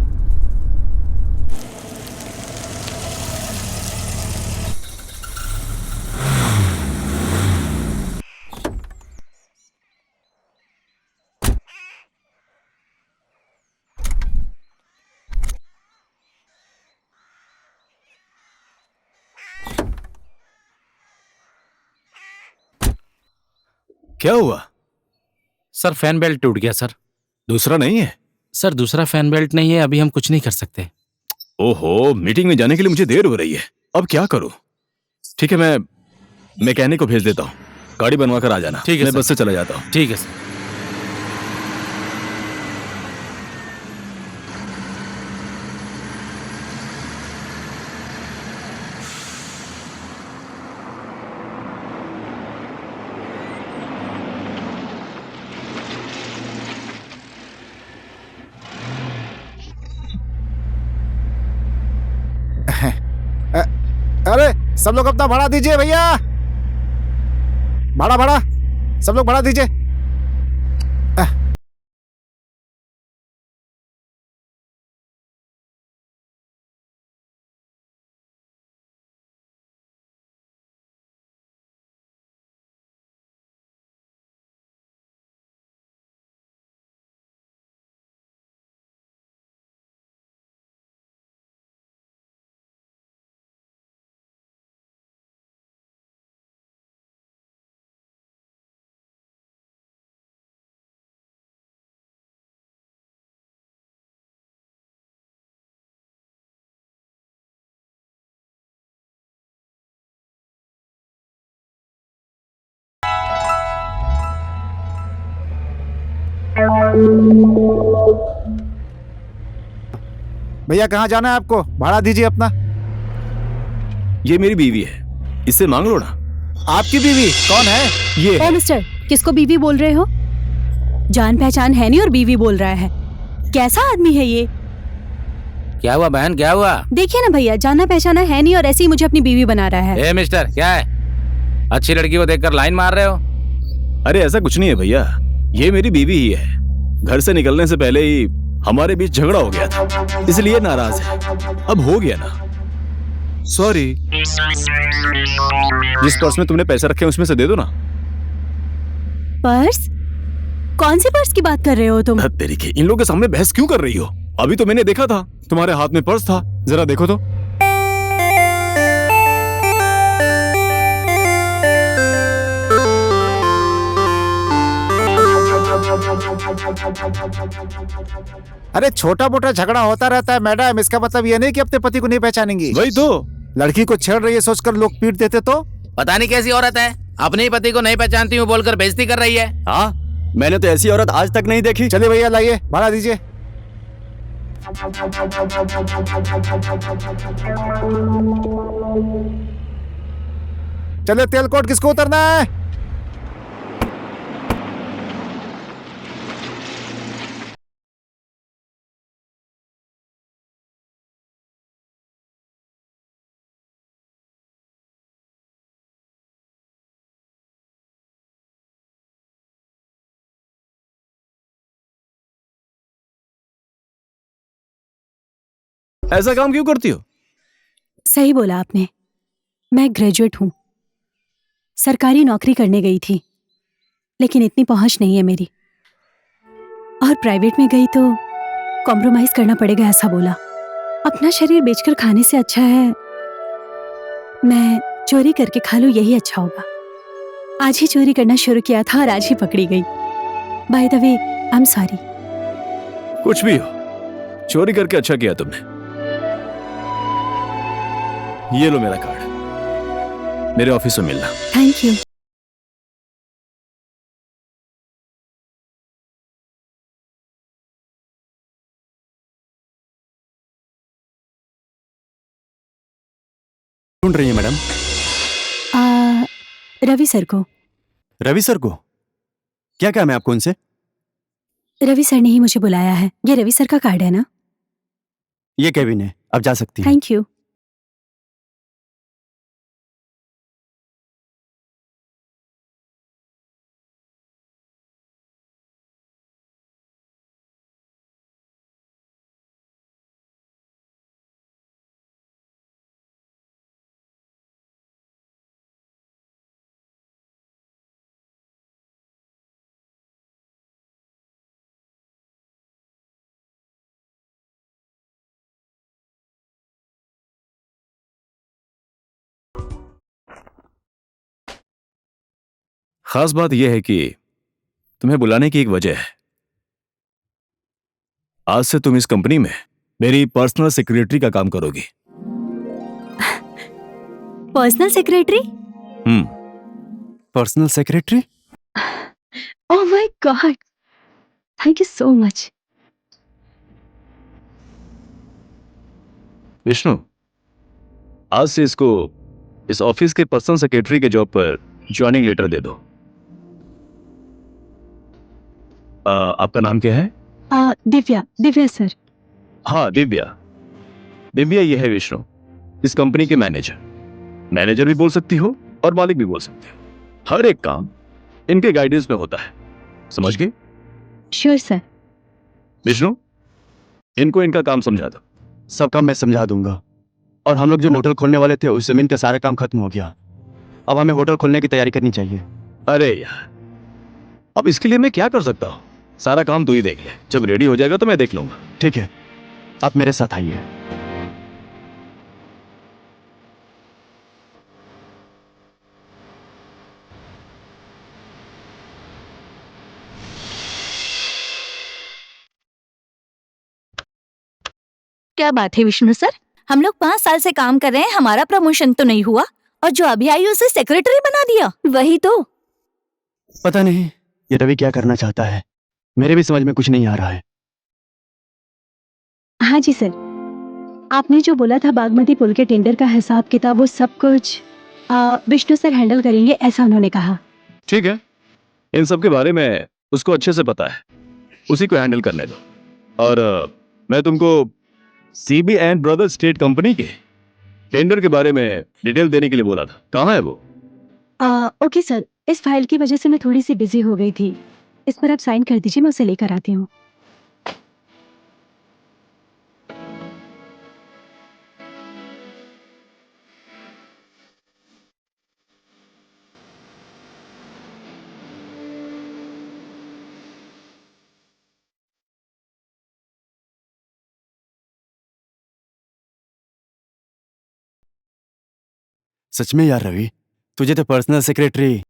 क्या हुआ? सर फैन बेल्ट टूट गया सर। दूसरा नहीं है? सर दूसरा फैन बेल्ट नहीं है, अभी हम कुछ नहीं कर सकते। ओहो, मीटिंग में जाने के लिए मुझे देर हो रही है, अब क्या करूं? ठीक है, मैं मैकेनिक को भेज देता हूं, गाड़ी बनवा कर आ जाना। ठीक है, मैं बस से चला जाता हूं। ठीक है सर। अरे सब लोग अपना भाड़ा दीजिए भैया, भाड़ा भाड़ा, सब लोग भाड़ा दीजिए। भैया कहाँ जाना है आपको? भाड़ा दीजिए अपना। ये मेरी बीवी है, इससे मांग लो ना। आपकी बीवी कौन है? ये ओ मिस्टर, किसको बीवी बोल रहे हो? जान पहचान है नहीं और बीवी बोल रहा है। कैसा आदमी है ये? क्या हुआ बहन, क्या हुआ? देखिए ना भैया, जाना पहचाना है नहीं और ऐसे ही मुझे अपनी बीवी बना रहा है। ए मिस्टर, क्या है? अच्छी लड़की को देखकर लाइन मार रहे हो? अरे ऐसा कुछ नहीं है भैया, ये मेरी बीवी ही है। घर से निकलने से पहले ही हमारे बीच झगड़ा हो गया था, इसलिए नाराज है। अब हो गया ना, सॉरी। जिस पर्स में तुमने पैसे रखे हैं उसमें से दे दो ना। पर्स? कौन से पर्स की बात कर रहे हो तुम? तेरी के, इन लोगों के सामने बहस क्यों कर रही हो? अभी तो मैंने देखा था तुम्हारे हाथ में पर्स था, जरा देखो तो। अरे छोटा मोटा झगड़ा होता रहता है मैडम, इसका मतलब ये नहीं कि अपने पति को नहीं पहचानेंगी। वही तो। लड़की को छेड़ रही है सोचकर लोग पीट देते तो। पता नहीं कैसी औरत है, अपने ही पति को नहीं पहचानती हूँ बोलकर बेइज्जती कर रही है। हाँ, मैंने तो ऐसी औरत आज तक नहीं देखी। चलिए भैया लाइए, भाड़ा दीजिए। चलिए, तेल कोट किसको उतरना है? ऐसा काम क्यों करती हो? सही बोला आपने। मैं ग्रेजुएट हूँ, सरकारी नौकरी करने गई थी, लेकिन इतनी पहुंच नहीं है मेरी, और प्राइवेट में गई तो कॉम्प्रोमाइज करना पड़ेगा ऐसा बोला। अपना शरीर बेचकर खाने से अच्छा है मैं चोरी करके खा लूं, यही अच्छा होगा। आज ही चोरी करना शुरू किया था और आज ही पकड़ी गई। By the way, I am sorry. कुछ भी हो, चोरी करके अच्छा किया तुमने। ये लो मेरा कार्ड, मेरे ऑफिस में मिलना। Thank you. ढूंढ रही है मैडम? रवि सर को। रवि सर को? क्या काम है आपको उनसे? रवि सर ने ही मुझे बुलाया है। ये रवि सर का कार्ड है ना? ये केविन है, अब जा सकती हैं। Thank you. खास बात यह है कि तुम्हें बुलाने की एक वजह है। आज से तुम इस कंपनी में मेरी पर्सनल सेक्रेटरी का काम करोगी। Personal secretary? Personal secretary? Oh my God, thank you so much. Vishnu, आज से इसको इस ऑफिस के पर्सनल सेक्रेटरी के जॉब पर ज्वाइनिंग लेटर दे दो। आपका नाम क्या है? दिव्या। दिव्या सर। हाँ, दिव्या। दिव्या, ये है विष्णु, इस कंपनी के मैनेजर। मैनेजर भी बोल सकती हो और मालिक भी बोल सकते हो। हर एक काम इनके गाइडेंस में होता है, समझ गए? Sure sir. विष्णु, इनको इनका काम समझा दो। सब काम मैं समझा दूंगा। और हम लोग जो होटल खोलने वाले थे उस जमीन का सारा काम खत्म हो गया। अब हमें होटल खोलने की तैयारी करनी चाहिए। अरे यार, अब इसके लिए मैं क्या कर सकता हूँ? सारा काम तू ही देख ले, जब रेडी हो जाएगा तो मैं देख लूंगा। ठीक है, आप मेरे साथ आइए। क्या बात है विष्णु सर, हम लोग 5 साल से काम कर रहे हैं, हमारा प्रमोशन तो नहीं हुआ और जो अभी आई उसे सेक्रेटरी बना दिया। वही तो। पता नहीं ये रवि क्या करना चाहता है, मेरे भी समझ में कुछ नहीं आ रहा है। हाँ जी सर, आपने जो बोला था बागमती पुल के टेंडर का हिसाब किताब, वो सब कुछ विष्णु सर हैंडल करेंगे, ऐसा उन्होंने कहा। ठीक है, इन सब के बारे में उसको अच्छे से पता है, उसी को हैंडल करने दो। और मैं तुमको CB and brother state company के टेंडर के बारे में डिटेल देने के लिए बोला था। कहाँ है वो? ओके सर, इस फाइल की वजह से मैं थोड़ी सी बिजी हो गई थी। इस पर आप साइन कर दीजिए, मैं उसे लेकर आती हूँ। सच में यार रवि, तुझे तो पर्सनल सेक्रेटरी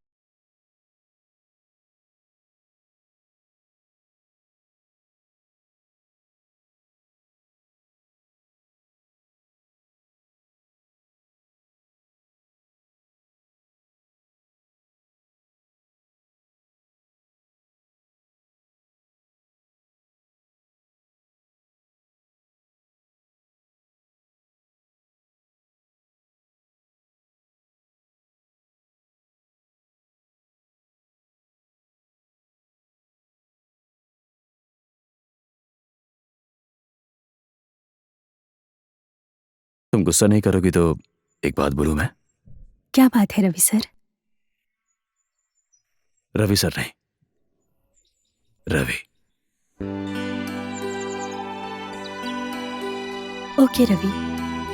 तुम गुस्सा नहीं करोगी तो एक बात बोलूं मैं? क्या बात है रवि सर? रवि सर नहीं, रवि। ओके रवि,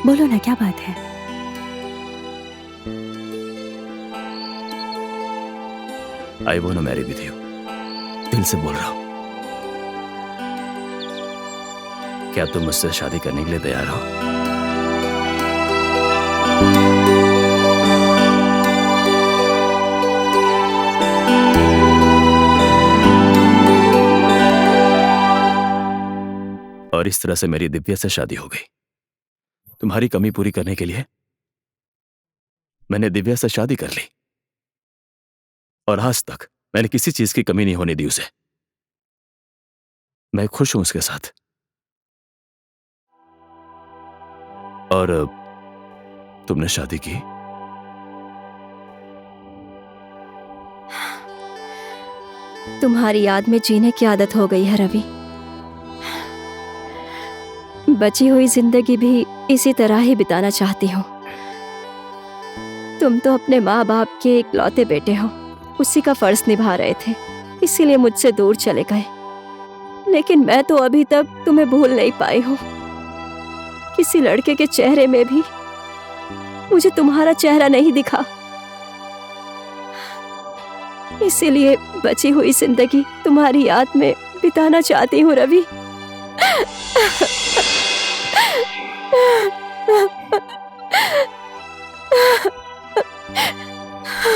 बोलो ना क्या बात है? I want to marry with you. दिल से बोल रहा हूं। क्या तुम मुझसे शादी करने के लिए तैयार हो? और इस तरह से मेरी दिव्या से शादी हो गई। तुम्हारी कमी पूरी करने के लिए मैंने दिव्या से शादी कर ली, और आज तक मैंने किसी चीज की कमी नहीं होने दी उसे। मैं खुश हूं उसके साथ। और तुमने शादी की? तुम्हारी याद में जीने की आदत हो गई है रवि। बची हुई जिंदगी भी इसी तरह ही बिताना चाहती हूँ। तुम तो अपने माँ बाप के इकलौते बेटे हो, उसी का फर्ज निभा रहे थे, इसीलिए मुझसे दूर चले गए। लेकिन मैं तो अभी तक तुम्हें भूल नहीं पाई हूँ। किसी लड़के के चेहरे में भी मुझे तुम्हारा चेहरा नहीं दिखा। इसीलिए बची हुई जिंदगी तुम्हारी याद में बिताना चाहती हूँ रवि।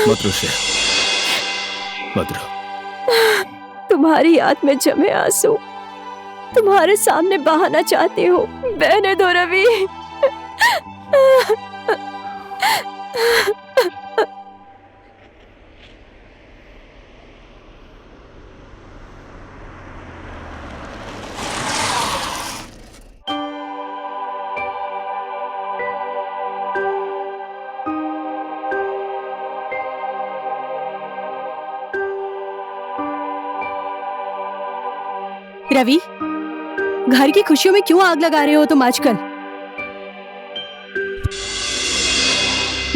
मत रो श्रेया, मत रो। तुम्हारी याद में जमे आंसू तुम्हारे सामने बहाना चाहती हूँ। बहने दो रवि। रवि, घर की खुशियों में क्यों आग लगा रहे हो तुम आजकल?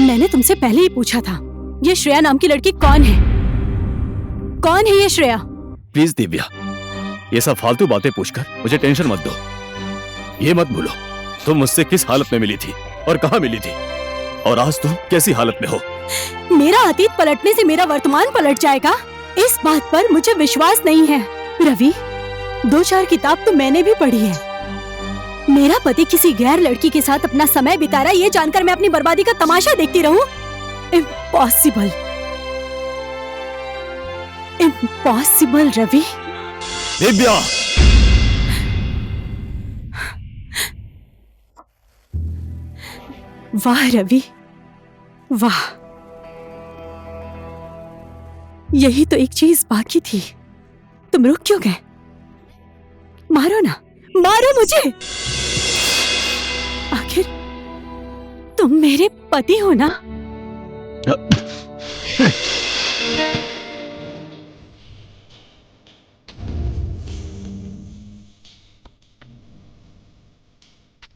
मैंने तुमसे पहले ही पूछा था, ये श्रेया नाम की लड़की कौन है? कौन है ये श्रेया? प्लीज दिव्या, ये सब फालतू बातें पूछकर मुझे टेंशन मत दो। ये मत भूलो तुम मुझसे किस हालत में मिली थी और कहाँ मिली थी, और आज तुम कैसी हालत में हो। मेरा अतीत पलटने से मेरा वर्तमान पलट जाएगा, इस बात पर मुझे विश्वास नहीं है। रवि, 2-4 किताब तो मैंने भी पढ़ी है। मेरा पति किसी गैर लड़की के साथ अपना समय बिता रहा है, ये जानकर मैं अपनी बर्बादी का तमाशा देखती रहूं? Impossible, impossible Ravi. दिव्या, वाह रवि, वाह। यही तो एक चीज बाकी थी, तुम रुक क्यों गए? मारो ना, मारो मुझे। आखिर तुम मेरे पति हो ना?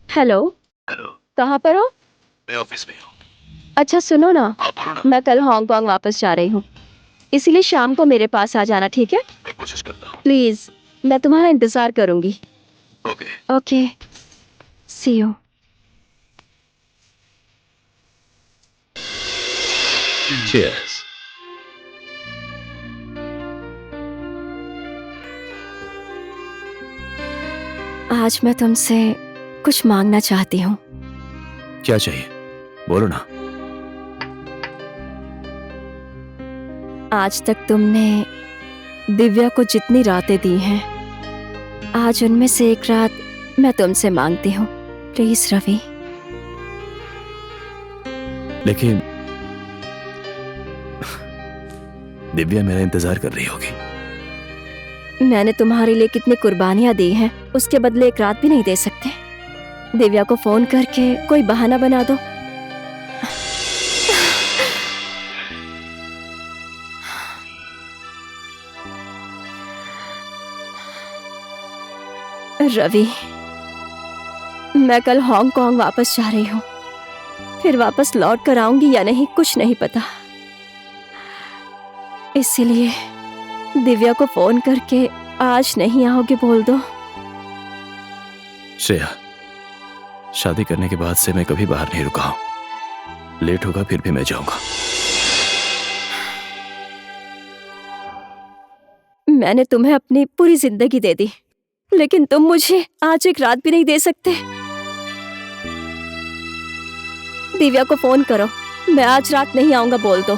हेलो। हेलो, कहाँ पर हो? मैं ऑफिस में हूँ। अच्छा सुनो ना, आप बोलो ना। मैं कल हांगकांग वापस जा रही हूँ, इसीलिए शाम को मेरे पास आ जाना, ठीक है? मैं कोशिश करता हूँ। प्लीज, मैं तुम्हारा इंतजार करूंगी। Okay. Okay, see you. Cheers. आज मैं तुमसे कुछ मांगना चाहती हूँ। क्या चाहिए, बोलो ना। आज तक तुमने दिव्या को जितनी रातें दी हैं, आज उनमें से एक रात मैं तुमसे मांगती हूँ। प्लीज रवि। लेकिन दिव्या मेरा इंतजार कर रही होगी। मैंने तुम्हारे लिए कितनी कुर्बानियां दी हैं, उसके बदले एक रात भी नहीं दे सकते? दिव्या को फोन करके कोई बहाना बना दो। रवि, मैं कल हांगकांग वापस जा रही हूँ। फिर वापस लौट कर आऊंगी या नहीं कुछ नहीं पता। इसीलिए दिव्या को फोन करके आज नहीं आओगे बोल दो। श्रेया, शादी करने के बाद से मैं कभी बाहर नहीं रुका हूं। लेट होगा फिर भी मैं जाऊंगा। मैंने तुम्हें अपनी पूरी जिंदगी दे दी, लेकिन तुम मुझे आज एक रात भी नहीं दे सकते। दिव्या को फोन करो, मैं आज रात नहीं आऊंगा बोल दो।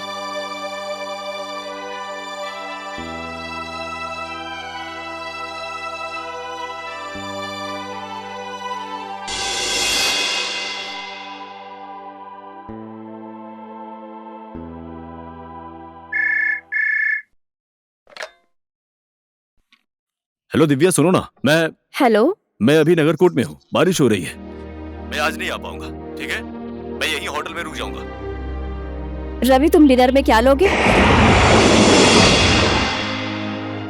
हेलो दिव्या, सुनो ना, हेलो। मैं अभी नगरकोट में हूँ। बारिश हो रही है, मैं आज नहीं आ पाऊंगा। ठीक है, मैं यहीं होटल में रुक जाऊंगा। रवि, तुम डिनर में क्या लोगे?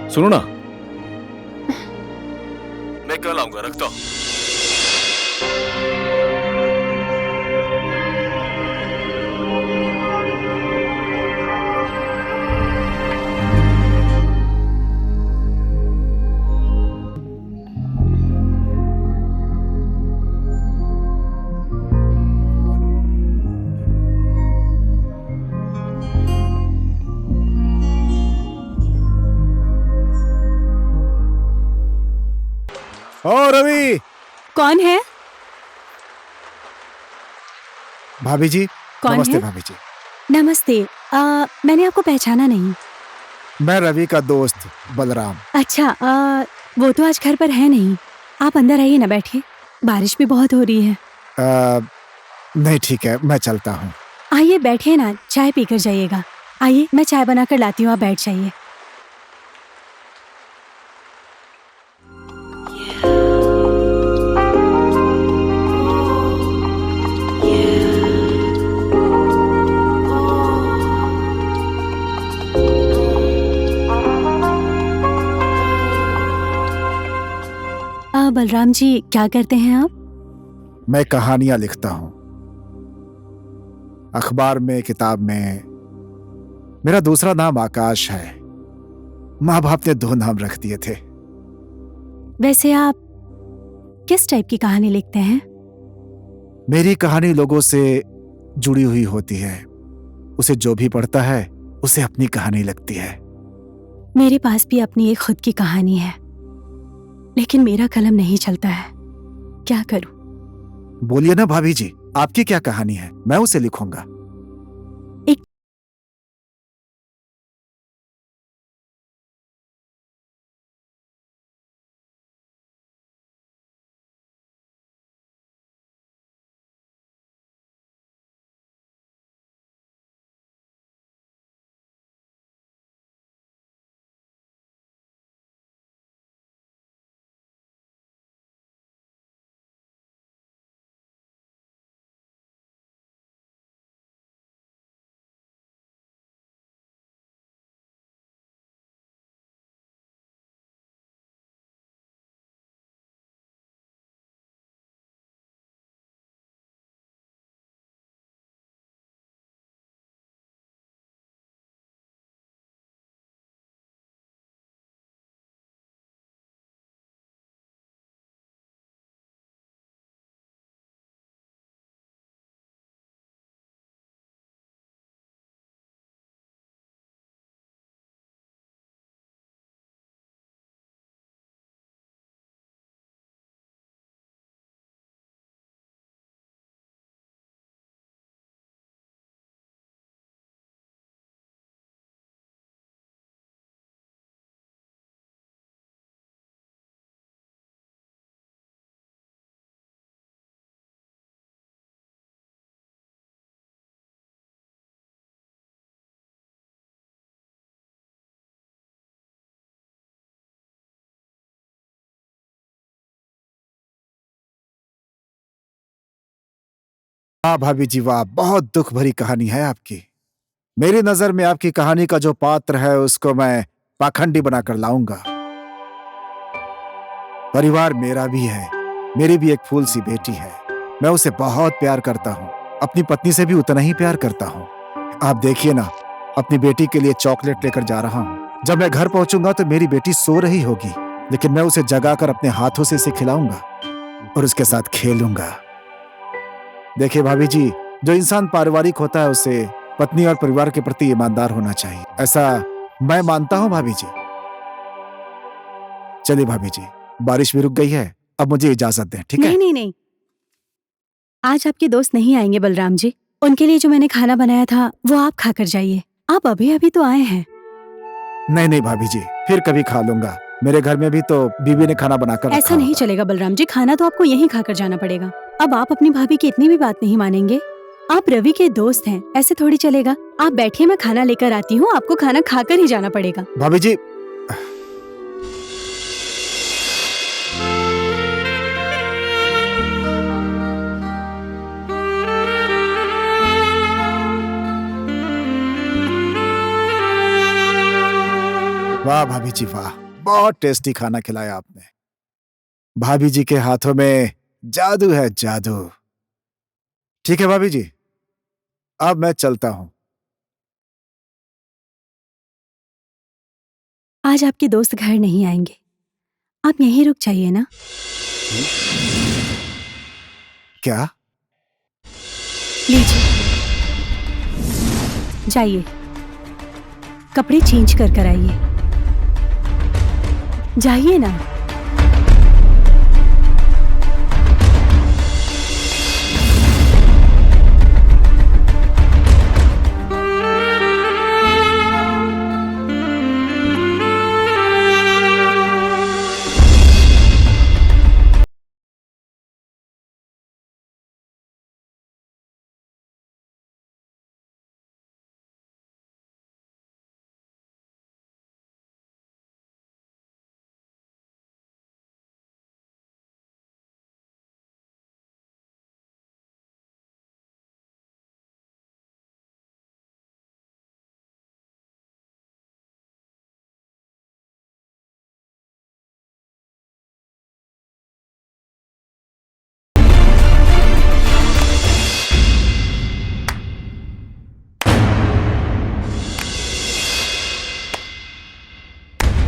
सुनो ना, मैं कल आऊंगा, रखता हूँ। ओ रवि। कौन है? भाभी जी। कौन नमस्ते है? भाभी जी। नमस्ते। मैंने आपको पहचाना नहीं। मैं रवि का दोस्त बलराम। अच्छा, वो तो आज घर पर है नहीं। आप अंदर आइए ना, बैठिए। बारिश भी बहुत हो रही है। नहीं ठीक है, मैं चलता हूँ। आइए बैठिए ना, चाय पीकर जाइएगा। आइए, मैं चाय बनाकर लाती हूँ, आप बैठ जाइए। बलराम जी, क्या करते हैं आप? मैं कहानियां लिखता हूँ। अखबार में, किताब में। मेरा दूसरा नाम आकाश है। माँ बाप ने 2 नाम रख दिए थे। वैसे आप किस टाइप की कहानी लिखते हैं? मेरी कहानी लोगों से जुड़ी हुई होती है। उसे जो भी पढ़ता है उसे अपनी कहानी लगती है। मेरे पास भी अपनी एक खुद की कहानी है, लेकिन मेरा कलम नहीं चलता है। क्या करूं? बोलिए ना भाभी जी, आपकी क्या कहानी है, मैं उसे लिखूंगा। वाह भाभी जी वाह, बहुत दुख भरी कहानी है आपकी। मेरी नजर में आपकी कहानी का जो पात्र है उसको मैं पाखंडी बनाकर लाऊंगा। परिवार मेरा भी है, मेरी भी एक फूल सी बेटी है। मैं उसे बहुत प्यार करता हूँ, अपनी पत्नी से भी उतना ही प्यार करता हूँ। आप देखिए ना, अपनी बेटी के लिए चॉकलेट लेकर जा रहा हूँ। जब मैं घर पहुंचूंगा तो मेरी बेटी सो रही होगी, लेकिन मैं उसे जगाकर अपने हाथों से इसे खिलाऊंगा और उसके साथ खेलूंगा। देखिए भाभी जी, जो इंसान पारिवारिक होता है उसे पत्नी और परिवार के प्रति ईमानदार होना चाहिए, ऐसा मैं मानता हूँ भाभी जी। चलिए भाभी जी, बारिश भी रुक गई है, अब मुझे इजाजत दें, ठीक है? नहीं नहीं नहीं, आज आपके दोस्त नहीं आएंगे बलराम जी। उनके लिए जो मैंने खाना बनाया था वो आप खाकर जाइए। आप अभी अभी तो आए हैं। नहीं नहीं भाभी जी, फिर कभी खा लूंगा। मेरे घर में भी तो बीवी ने खाना बनाकर रखा ऐसा नहीं होगा। चलेगा बलराम जी, खाना तो आपको यहीं खाकर जाना पड़ेगा। अब आप अपनी भाभी की इतनी भी बात नहीं मानेंगे। आप रवि के दोस्त हैं, ऐसे थोड़ी चलेगा। आप बैठिए, मैं खाना लेकर आती हूँ। आपको खाना खाकर ही जाना पड़ेगा। भाभी जी, वाह भाभी जी वाह, बहुत टेस्टी खाना खिलाया आपने। भाभी जी के हाथों में जादू है, जादू। ठीक है भाभी जी, अब मैं चलता हूँ। आज आपके दोस्त घर नहीं आएंगे, आप यहीं रुक जाइए ना। क्या? लीजिए, जाइए, कपड़े चेंज कर आइए। जाइए ना।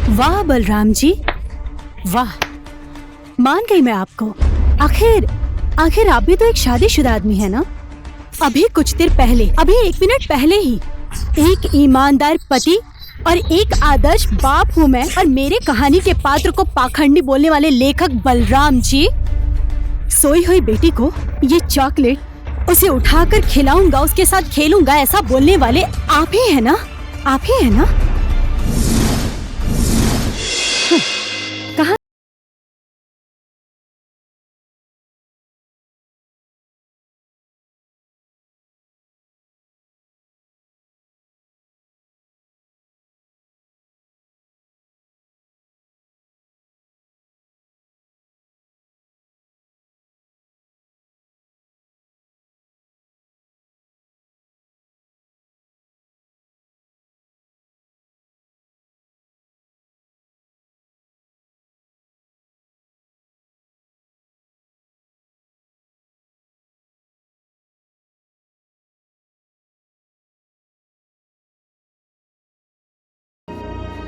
वाह बलराम जी, वाह, मान गई मैं आपको। आखिर आप भी तो एक शादीशुदा आदमी है ना। अभी कुछ देर पहले, अभी 1 मिनट पहले ही एक ईमानदार पति और एक आदर्श बाप हूँ मैं, और मेरे कहानी के पात्र को पाखंडी बोलने वाले लेखक बलराम जी। सोई हुई बेटी को ये चॉकलेट उसे उठाकर खिलाऊंगा, उसके साथ खेलूंगा, ऐसा बोलने वाले आप ही है ना, आप ही है ना। कहाँ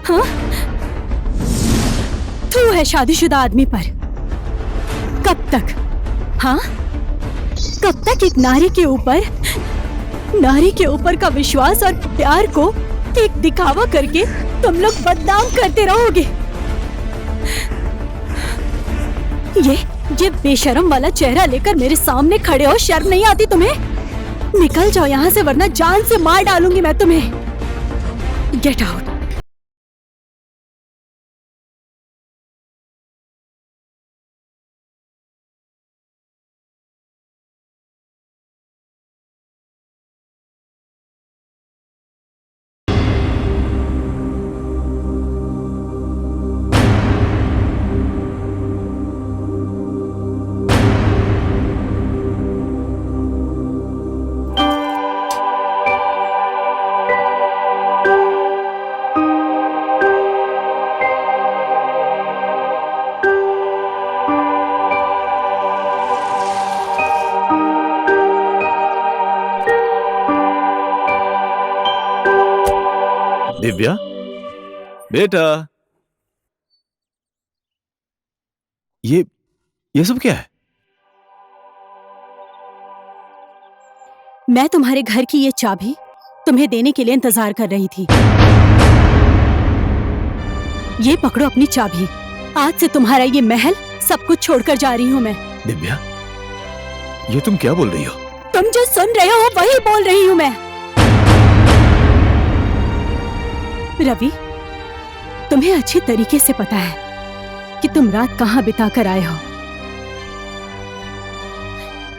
हाँ? तू है शादीशुदा आदमी पर। कब तक? हाँ, कब तक एक नारी के ऊपर का विश्वास और प्यार को एक दिखावा करके तुम लोग बदनाम करते रहोगे? ये बेशर्म वाला चेहरा लेकर मेरे सामने खड़े हो, शर्म नहीं आती तुम्हें? निकल जाओ यहाँ से, वरना जान से मार डालूंगी मैं तुम्हें। Get out. दिव्या बेटा, ये सब क्या है? मैं तुम्हारे घर की ये चाबी तुम्हें देने के लिए इंतजार कर रही थी। ये पकड़ो अपनी चाबी। आज से तुम्हारा ये महल सब कुछ छोड़कर जा रही हूँ मैं। दिव्या, ये तुम क्या बोल रही हो? तुम जो सुन रहे हो वही बोल रही हूँ मैं। रवि, तुम्हें अच्छी तरीके से पता है कि तुम रात कहाँ बिता कर आए हो।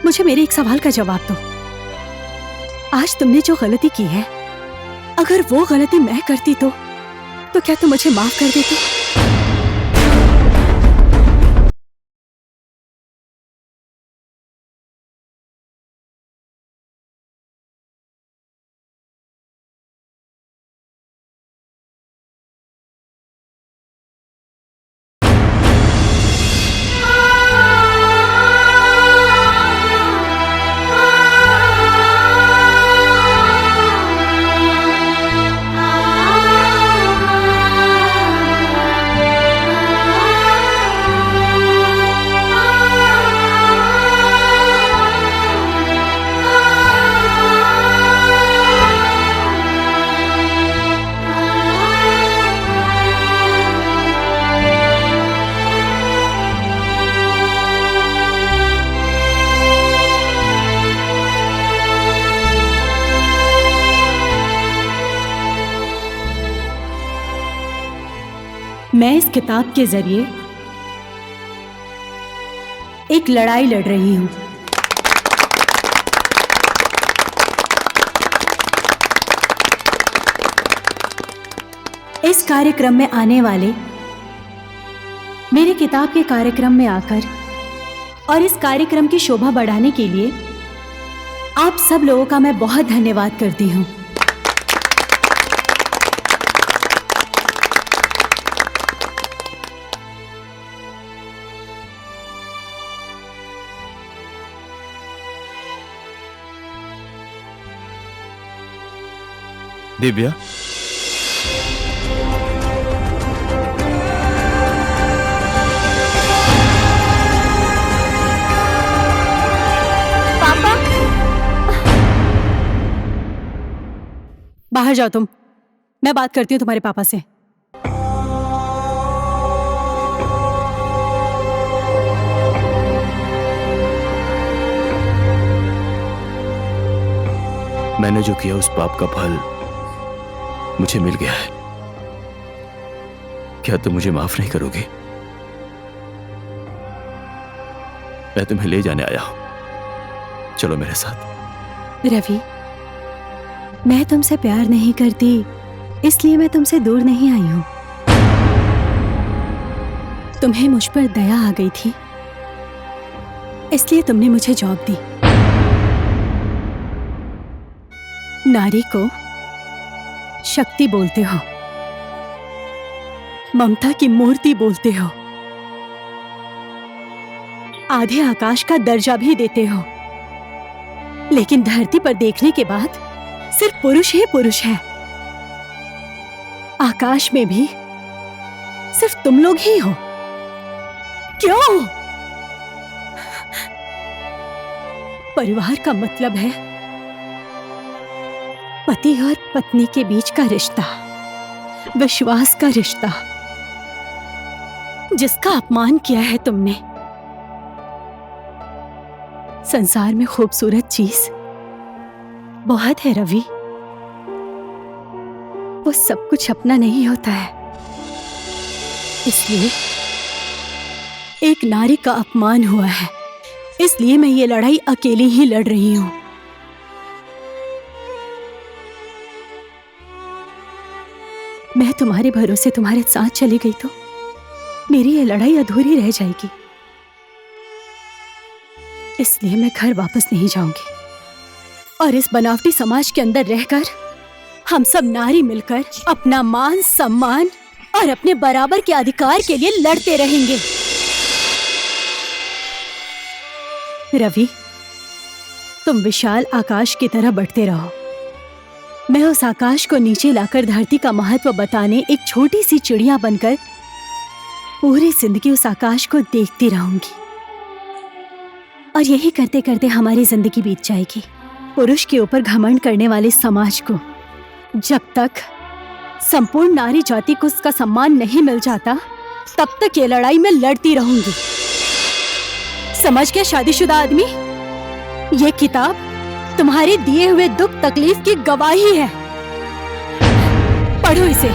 मुझे मेरे एक सवाल का जवाब दो। आज तुमने जो गलती की है, अगर वो गलती मैं करती तो क्या तुम मुझे माफ कर देती? मैं इस किताब के जरिए एक लड़ाई लड़ रही हूं। इस कार्यक्रम में आने वाले, मेरे किताब के कार्यक्रम में आकर और इस कार्यक्रम की शोभा बढ़ाने के लिए आप सब लोगों का मैं बहुत धन्यवाद करती हूं। दिव्या, पापा, बाहर जाओ तुम। मैं बात करती हूँ तुम्हारे पापा से। मैंने जो किया उस पाप का फल मुझे मिल गया है। क्या तुम मुझे माफ नहीं करोगे? मैं तुम्हें ले जाने आया हूं, चलो मेरे साथ। रवि, मैं तुमसे प्यार नहीं करती, इसलिए मैं तुमसे दूर नहीं आई हूं। तुम्हें मुझ पर दया आ गई थी, इसलिए तुमने मुझे जॉब दी। नारी को शक्ति बोलते हो, ममता की मूर्ति बोलते हो, आधे आकाश का दर्जा भी देते हो, लेकिन धरती पर देखने के बाद सिर्फ पुरुष ही पुरुष है। आकाश में भी सिर्फ तुम लोग ही हो। क्यों? परिवार का मतलब है पति और पत्नी के बीच का रिश्ता, विश्वास का रिश्ता, जिसका अपमान किया है तुमने। संसार में खूबसूरत चीज बहुत है रवि, वो सब कुछ अपना नहीं होता है। इसलिए एक नारी का अपमान हुआ है, इसलिए मैं ये लड़ाई अकेली ही लड़ रही हूं। मैं तुम्हारे भरोसे तुम्हारे साथ चली गई तो मेरी ये लड़ाई अधूरी रह जाएगी। इसलिए मैं घर वापस नहीं जाऊंगी और इस बनावटी समाज के अंदर रहकर हम सब नारी मिलकर अपना मान सम्मान और अपने बराबर के अधिकार के लिए लड़ते रहेंगे। रवि, तुम विशाल आकाश की तरह बढ़ते रहो, मैं उस आकाश को नीचे लाकर धरती का महत्व बताने एक छोटी सी चिड़िया बनकर पूरी जिंदगी उस आकाश को देखती रहूंगी। और यही करते करते हमारी जिंदगी बीत जाएगी। पुरुष के ऊपर घमंड करने वाले समाज को जब तक संपूर्ण नारी जाति को उसका सम्मान नहीं मिल जाता, तब तक ये लड़ाई मैं लड़ती रहूंगी। समझ गया शादीशुदा आदमी? ये किताब तुम्हारे दिए हुए दुख तकलीफ की गवाही है। पढ़ो इसे।